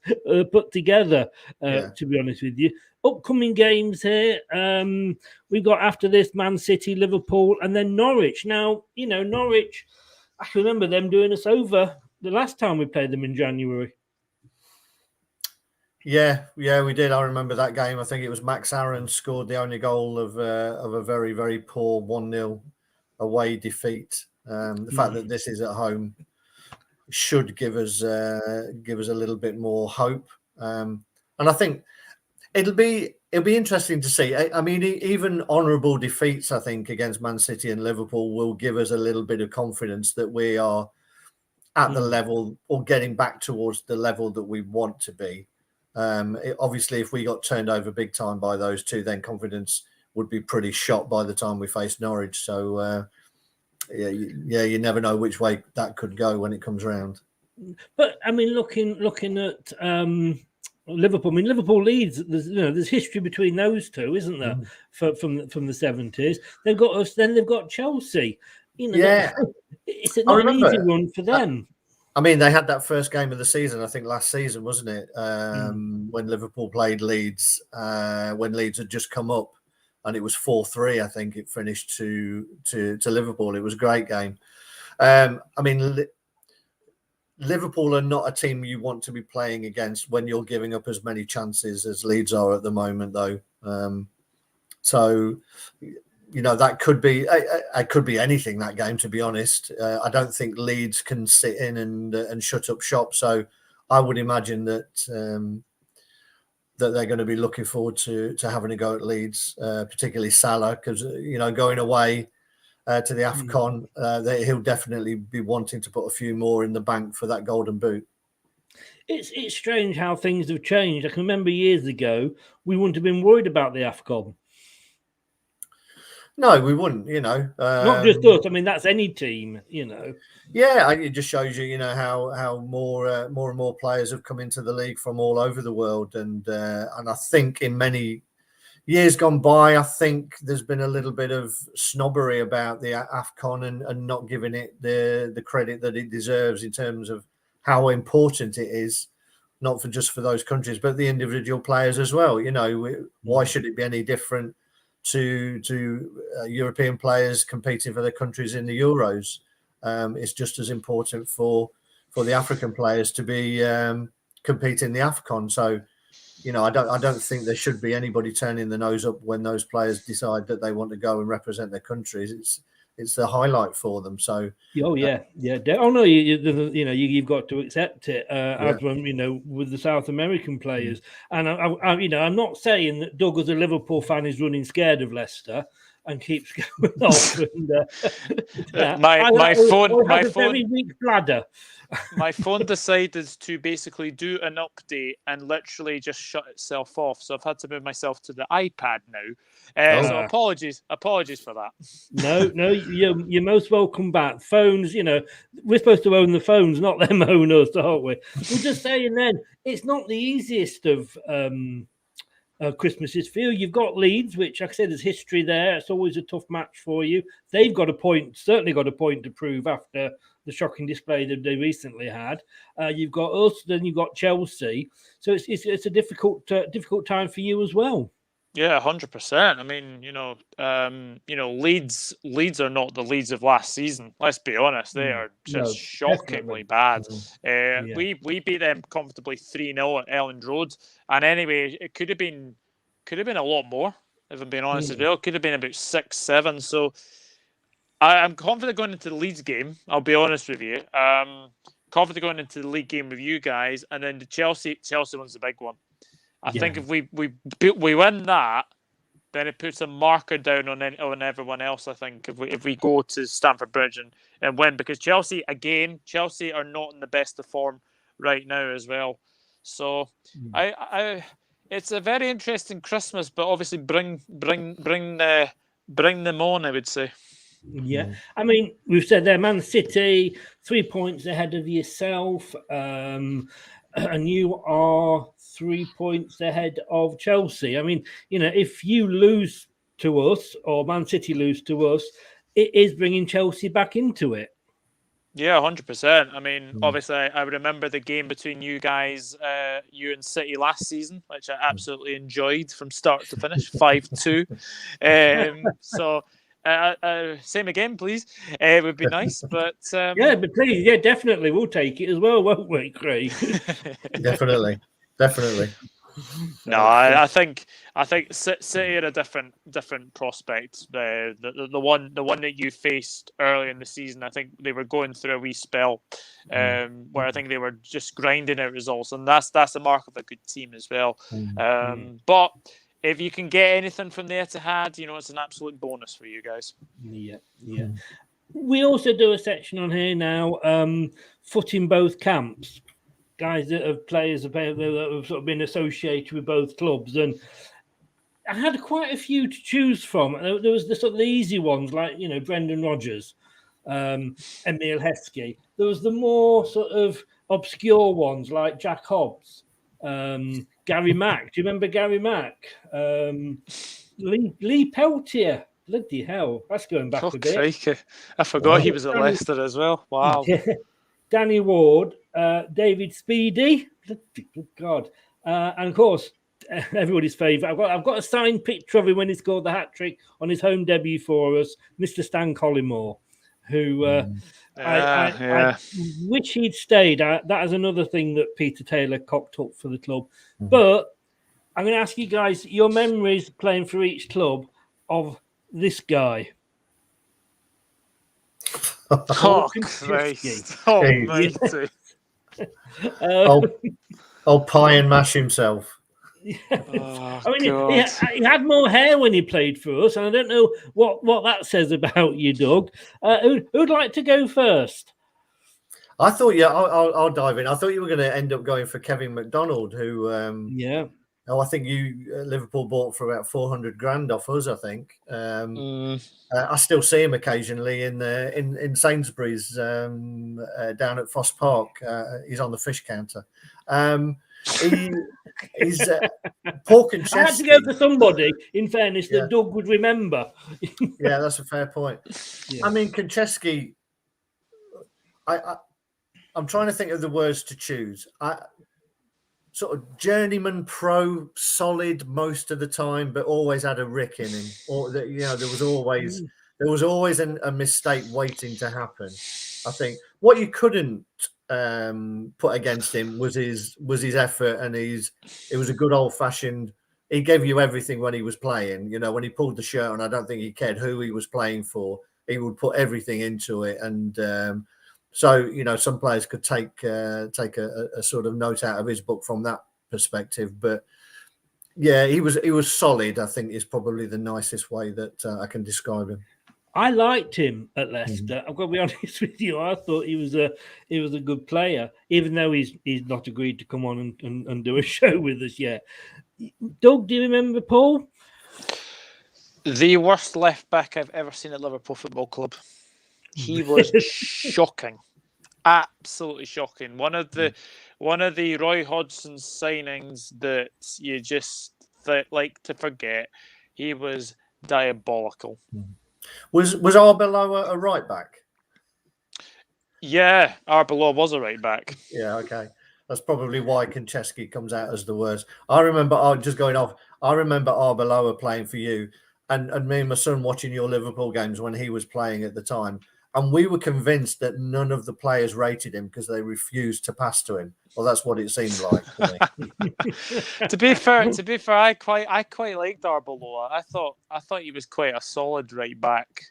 put together, to be honest with you. Upcoming games here, we've got after this Man City, Liverpool, and then Norwich. Now, Norwich, I can remember them doing us over the last time we played them in January. Yeah, we did. I remember that game. I think it was Max Aaron scored the only goal of a very, very poor 1-0 away defeat. The fact that this is at home should give us a little bit more hope. And I think it'll be interesting to see. I mean, even honourable defeats, I think, against Man City and Liverpool will give us a little bit of confidence that we are at the level or getting back towards the level that we want to be. Obviously, if we got turned over big time by those two, then confidence would be pretty shot by the time we face Norwich. So, you never know which way that could go when it comes around. But I mean, looking at Liverpool. I mean, Liverpool Leeds. There's history between those two, isn't there? From the 70s, they've got us. Then they've got Chelsea. It's an easy run for them. I mean, they had that first game of the season, I think last season, wasn't it? When Liverpool played Leeds, when Leeds had just come up, and it was 4-3, I think it finished to Liverpool. It was a great game. I mean, Liverpool are not a team you want to be playing against when you're giving up as many chances as Leeds are at the moment, though. So, that could be it could be anything, that game, to be honest. I don't think Leeds can sit in and shut up shop. So I would imagine that that they're going to be looking forward to having a go at Leeds, particularly Salah, because going away to the AFCON, he'll definitely be wanting to put a few more in the bank for that golden boot. It's strange how things have changed. I can remember years ago we wouldn't have been worried about the AFCON. No, we wouldn't. Not just us. I mean, that's any team. Yeah, it just shows you, how more and more players have come into the league from all over the world, and I think in many years gone by, I think there's been a little bit of snobbery about the AFCON and not giving it the credit that it deserves in terms of how important it is, not just for those countries, but the individual players as well. Why should it be any different to European players competing for their countries in the Euros? It's just as important for the African players to be competing in the AFCON. So, I don't think there should be anybody turning the nose up when those players decide that they want to go and represent their countries. It's the highlight for them. So, yeah. Oh no, you've got to accept it. As when with the South American players, and I'm not saying that Doug, as a Liverpool fan, is running scared of Leicester and keeps going off. And, my phone, very weak bladder. My phone decided to basically do an update and literally just shut itself off. So I've had to move myself to the iPad now. So apologies for that. No, you're most welcome back. Phones, we're supposed to own the phones, not them own us, aren't we? We're just saying then, it's not the easiest of Christmas's feel. You've got Leeds, which, like I said, there's history there. It's always a tough match for you. They've certainly got a point to prove after the shocking display that they recently had. You've got us, then you've got Chelsea. So it's a difficult time for you as well. Yeah, 100%. I mean, Leeds are not the Leeds of last season. Let's be honest; they are just shockingly bad. We beat them comfortably 3-0 at Elland Road, and anyway, it could have been a lot more. If I'm being honest as well, it could have been about 6-7. So I'm confident going into the Leeds game. I'll be honest with you. Confident going into the league game with you guys, and then the Chelsea one's the big one. I think if we win that, then it puts a marker down on everyone else. I think if we go to Stamford Bridge and win, because Chelsea are not in the best of form right now as well. So it's a very interesting Christmas, but obviously bring them on, I would say. Yeah, I mean, we've said there, Man City 3 points ahead of yourself, and you are 3 points ahead of Chelsea. I mean, if you lose to us or Man City lose to us, it is bringing Chelsea back into it. Yeah, 100%. I mean, obviously, I remember the game between you guys, you and City last season, which I absolutely enjoyed from start to finish, 5-2. So, same again, please. It would be nice, but but please, definitely, we'll take it as well, won't we, Craig? Definitely. No, I think City are a different prospect. The one that you faced early in the season, I think they were going through a wee spell where I think they were just grinding out results, and that's the mark of a good team as well. But if you can get anything from the Etihad, it's an absolute bonus for you guys. Yeah. We also do a section on here now, foot in both camps. Guys that have players that have sort of been associated with both clubs, and I had quite a few to choose from. There was the sort of the easy ones like Brendan Rodgers, Emil Heskey. There was the more sort of obscure ones like Jack Hobbs, Gary Mack. Do you remember Gary Mack? Lee Peltier. Bloody hell, that's going back a bit. Crikey. I forgot he was at Leicester as well. Wow. Danny Ward, David Speedy, good God, and of course everybody's favourite. I've got a signed picture of him when he scored the hat trick on his home debut for us, Mr. Stan Collymore, who I wish he'd stayed. That is another thing that Peter Taylor cocked up for the club. But I'm going to ask you guys your memories playing for each club of this guy. Oh, Konchesky. Christ. Oh, Jeez. mighty. Old pie and mash himself. Oh, I mean, God. he had more hair when he played for us, and I don't know what that says about you, Doug. Who'd like to go first? I thought, I'll dive in. I thought you were going to end up going for Kevin McDonald, who, I think Liverpool bought for about 400 grand off us. I think. I still see him occasionally in Sainsbury's down at Foss Park. He's on the fish counter. He's pork and chesky. I had to go for somebody, in fairness, that Doug would remember. Yeah, that's a fair point. Yeah. I mean, Konchesky, I'm trying to think of the words to choose. Sort of journeyman pro, solid most of the time, but always had a rick in him. Or there was always a mistake waiting to happen. I think what you couldn't put against him was his effort, and it was a good old fashioned. He gave you everything when he was playing. When he pulled the shirt on, I don't think he cared who he was playing for. He would put everything into it, and so some players could take a sort of note out of his book from that perspective. But yeah, he was solid. I think is probably the nicest way that I can describe him. I liked him at Leicester. I've got to be honest with you. I thought he was a good player, even though he's not agreed to come on and do a show with us yet. Doug, do you remember Paul? The worst left back I've ever seen at Liverpool Football Club. He was shocking, absolutely shocking. One of the Roy Hodgson signings that you just like to forget. He was diabolical. Was Arbeloa a right back? Yeah, Arbeloa was a right back. Yeah, okay. That's probably why Konchesky comes out as the worst. I remember Arbeloa playing for you, and me and my son watching your Liverpool games when he was playing at the time. And we were convinced that none of the players rated him because they refused to pass to him. Well, that's what it seemed like to me. To be fair, I quite liked Arbeloa. I thought he was quite a solid right back.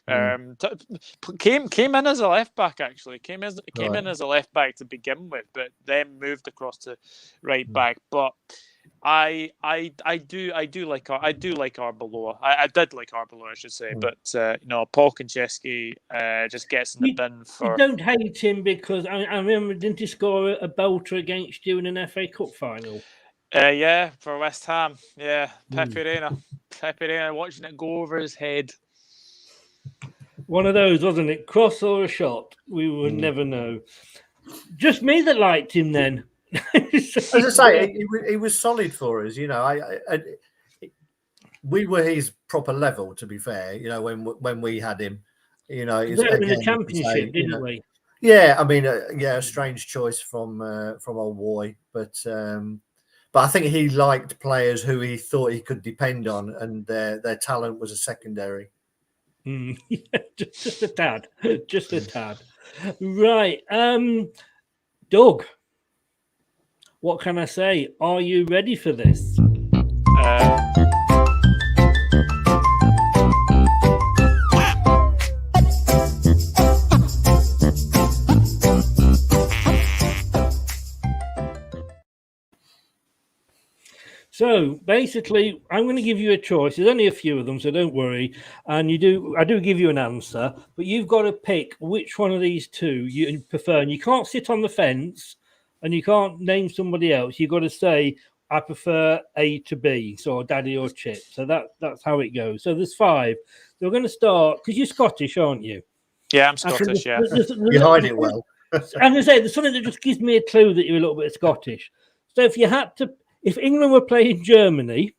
Came in as a left back actually. Came in as a left back to begin with, but then moved across to right back. But I do like Arbeloa. I did like Arbeloa, I should say. But Paul Konchesky just gets in the bin for. You don't hate him because I remember, didn't he score a belter against you in an FA Cup final? Yeah, for West Ham. Yeah, Pepe Reina watching it go over his head. One of those, wasn't it? Cross or a shot? We would never know. Just me that liked him then. As I say, he was solid for us. We were his proper level, to be fair. When we had him, in the Championship, didn't we? Yeah, I mean, a strange choice from old Woy, but I think he liked players who he thought he could depend on, and their talent was a secondary. Just a tad, right? Doug, what can I say? Are you ready for this? So basically, I'm going to give you a choice. There's only a few of them, so don't worry. And I do give you an answer, but you've got to pick which one of these two you prefer. And you can't sit on the fence, and you can't name somebody else. You've got to say, I prefer A to B, so Daddy or Chip. So that's how it goes. So there's 5. So we're going to start, because you're Scottish, aren't you? Yeah, I'm Scottish, yeah. You hide it well. I'm going to say, there's something that just gives me a clue that you're a little bit Scottish. So if England were playing Germany,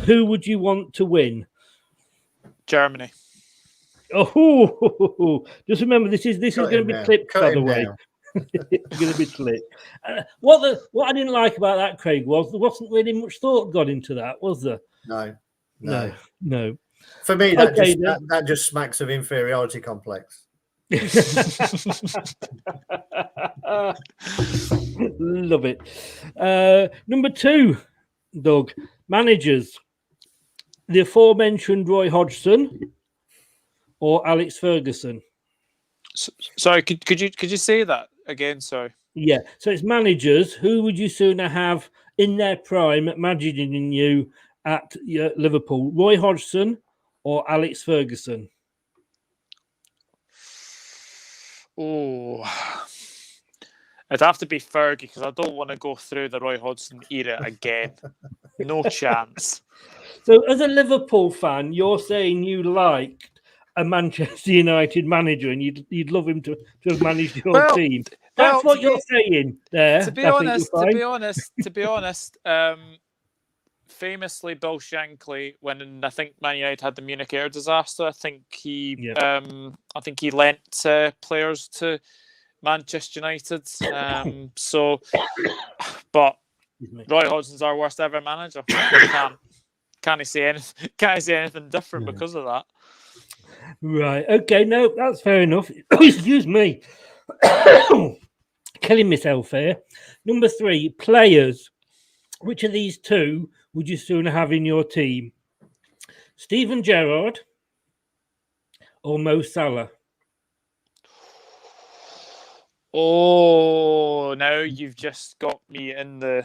who would you want to win? Germany. Oh, just remember, this is going to be clipped, by the way. It's going to be clipped. What I didn't like about that, Craig, was there wasn't really much thought got into that, was there? No. For me, that just smacks of inferiority complex. Love it. Number 2, Doug, managers. the aforementioned Roy Hodgson or Alex Ferguson? Sorry, could you say that again? Sorry. Yeah. So it's managers. Who would you sooner have in their prime managing you at Liverpool? Roy Hodgson or Alex Ferguson? Oh, it'd have to be Fergie because I don't want to go through the Roy Hodgson era again. No chance. So, as a Liverpool fan, you're saying you liked a Manchester United manager and you'd love him to have managed your team. That's what you're saying there. To be honest, famously Bill Shankly, when I think Man United had the Munich air disaster, I think he lent players to Manchester United. But Roy Hodgson's our worst ever manager. Can't say anything different because of that. Right. Okay. No, that's fair enough. Excuse me. Killing myself here. Number 3, players. Which of these two would you sooner have in your team? Steven Gerrard or Mo Salah? Oh, now you've just got me in the.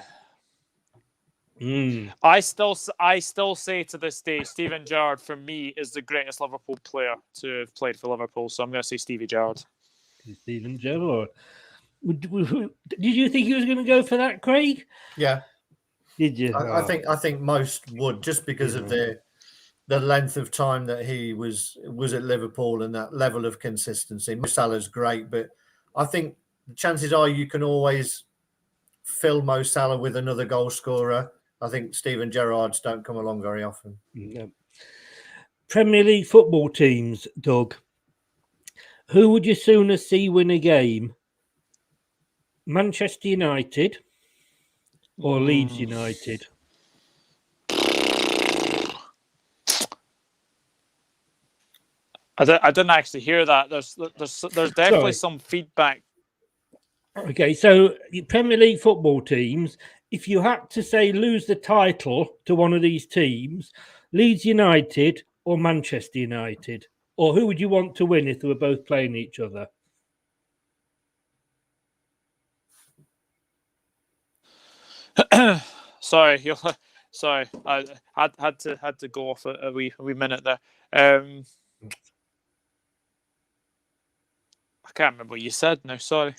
I still say to this day, Steven Gerrard for me is the greatest Liverpool player to have played for Liverpool. So I'm going to say Stevie Gerrard. Steven Gerrard. Did you think he was going to go for that, Craig? Yeah. Did you? I think most would, just because of the length of time that he was at Liverpool and that level of consistency. Mo Salah's great, but I think the chances are you can always fill Mo Salah with another goal scorer. I think Steven Gerrard's don't come along very often. No. Premier League football teams, Doug. Who would you sooner see win a game? Manchester United or Leeds United? I didn't actually hear that. There's definitely some feedback. Okay, so Premier League football teams, if you had to say lose the title to one of these teams, Leeds United or Manchester United, or who would you want to win if they were both playing each other? Sorry, I had to go off a wee minute there. I can't remember what you said now. Sorry.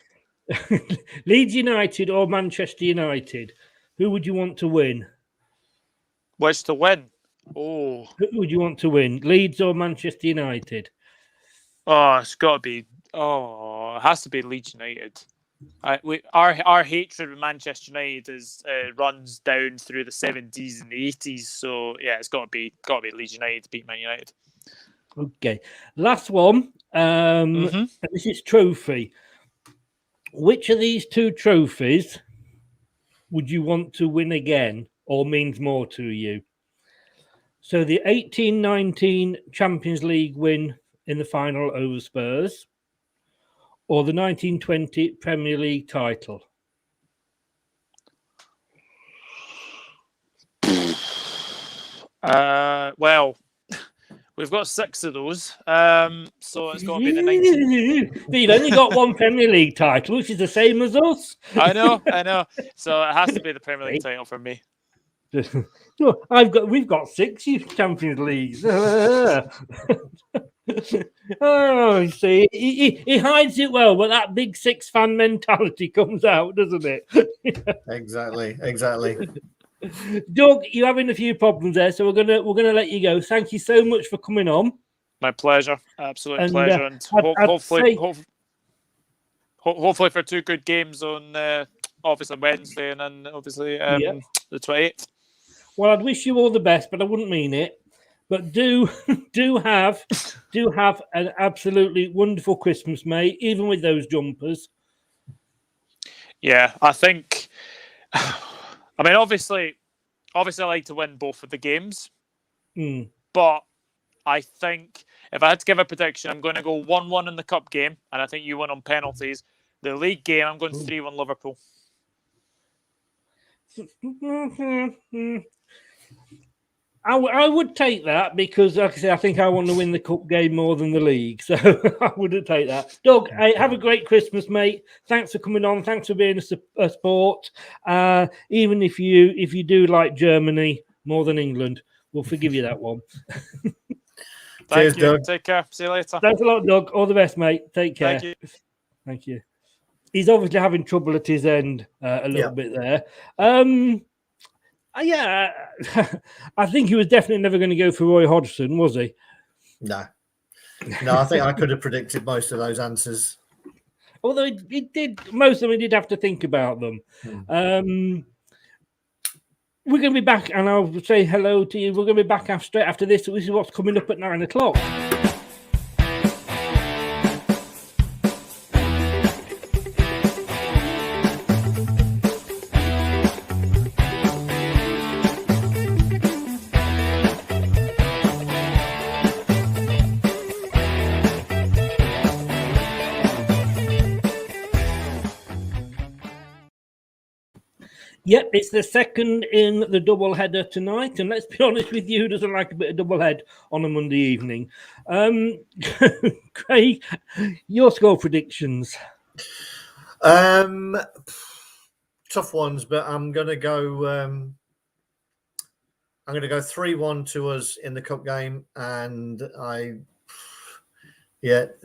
Leeds United or Manchester United? Who would you want to win? Which to win? Oh, who would you want to win? Leeds or Manchester United? Oh, it's got to be. Oh, it has to be Leeds United. Our hatred with Manchester United runs down through the 70s and the 80s. So yeah, it's got to be Leeds United to beat Man United. Okay, last one. This is trophy. Which of these two trophies would you want to win again, or means more to you? So the 18-19 Champions League win in the final over Spurs, or the 1920 Premier League title? Well, we've got 6 of those, so it's got to be the 19. You've only got one Premier League title, which is the same as us. I know. So it has to be the Premier League title for me. No, we've got 6 Champions Leagues. Oh, see, he hides it well, but that big 6 fan mentality comes out, doesn't it? Exactly. Doug, you're having a few problems there, so we're gonna let you go. Thank you so much for coming on. My pleasure, absolute pleasure, and hopefully for 2 good games on obviously Wednesday and then obviously the 28th. Well, I'd wish you all the best, but I wouldn't mean it. But do have an absolutely wonderful Christmas, mate, even with those jumpers. Yeah, I think. I mean, obviously, I like to win both of the games, but I think if I had to give a prediction, I'm going to go 1-1 in the cup game, and I think you win on penalties. The league game, I'm going 3-1 Liverpool. I would take that because, like I say, I think I want to win the cup game more than the league. So I wouldn't take that. Doug, hey, have a great Christmas, mate. Thanks for coming on. Thanks for being a sport. Even if you do like Germany more than England, we'll forgive you that one. Thank Cheers, you. Doug. Take care. See you later. Thanks a lot, Doug. All the best, mate. Take care. Thank you. He's obviously having trouble at his end a little bit there. Yeah, I think he was definitely never going to go for Roy Hodgson, was he? No, I think I could have predicted most of those answers. Although he did, most of them he did have to think about them. We're going to be back, and I'll say hello to you. We're going to be back straight after this. This is what's coming up at 9 o'clock. Yep, it's the second in the double header tonight, and let's be honest with you, who doesn't like a bit of double head on a Monday evening? Craig, your score predictions? Tough ones, but I'm going to go. I'm going to go 3-1 to us in the cup game, and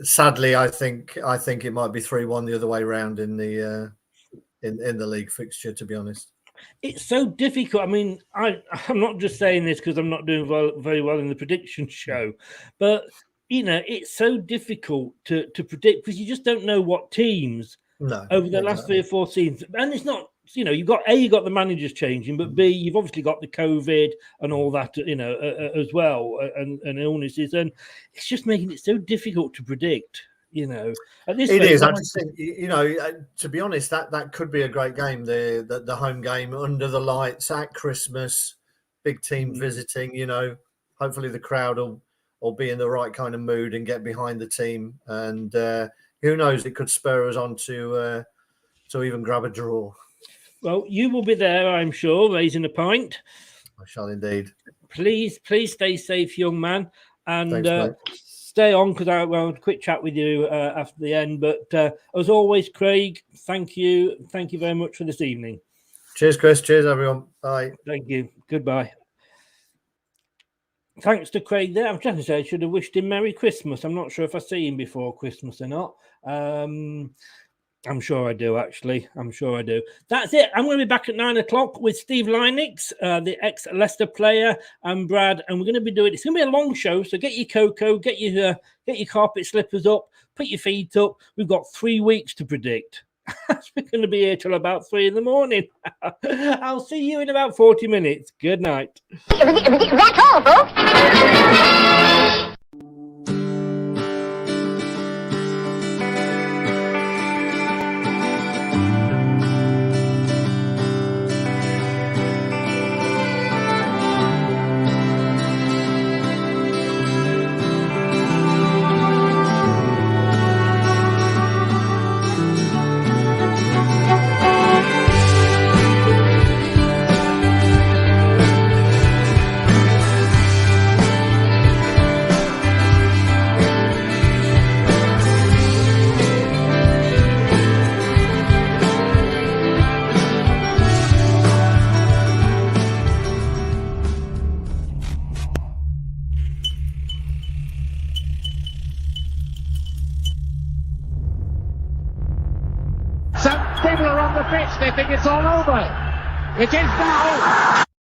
sadly, I think it might be 3-1 the other way round in the in the league fixture. To be honest. It's so difficult. I mean, I'm not just saying this because I'm not doing very well in the prediction show, but it's so difficult to predict because you just don't know what teams over the last 3 or 4 seasons. And it's not, you've got the managers changing, but B, you've obviously got the COVID and all that, as well, and illnesses, and it's just making it so difficult to predict. At this it rate, is. I just think, to be honest, that could be a great game. The home game under the lights at Christmas, big team visiting. Hopefully the crowd will be in the right kind of mood and get behind the team. And who knows, it could spur us on to even grab a draw. Well, you will be there, I'm sure, raising a pint. I shall indeed. Please stay safe, young man, and. Thanks, stay on because I will have a quick chat with you after the end. But as always, Craig, thank you very much for this evening. Cheers, Chris. Cheers, everyone. Bye. Thank you. Goodbye. Thanks to Craig there. I'm trying to say I should have wished him Merry Christmas. I'm not sure if I see him before Christmas or not. I'm sure I do, actually. I'm sure I do. That's it. I'm going to be back at 9 o'clock with Steve Leinix, the ex-Leicester player, and Brad. And we're going to be doing, it's going to be a long show. So get your cocoa, get your carpet slippers up, put your feet up. We've got 3 weeks to predict. We're going to be here till about 3 in the morning. I'll see you in about 40 minutes. Good night. That's all, folks. Some people are on the pitch, they think it's all over. It is now.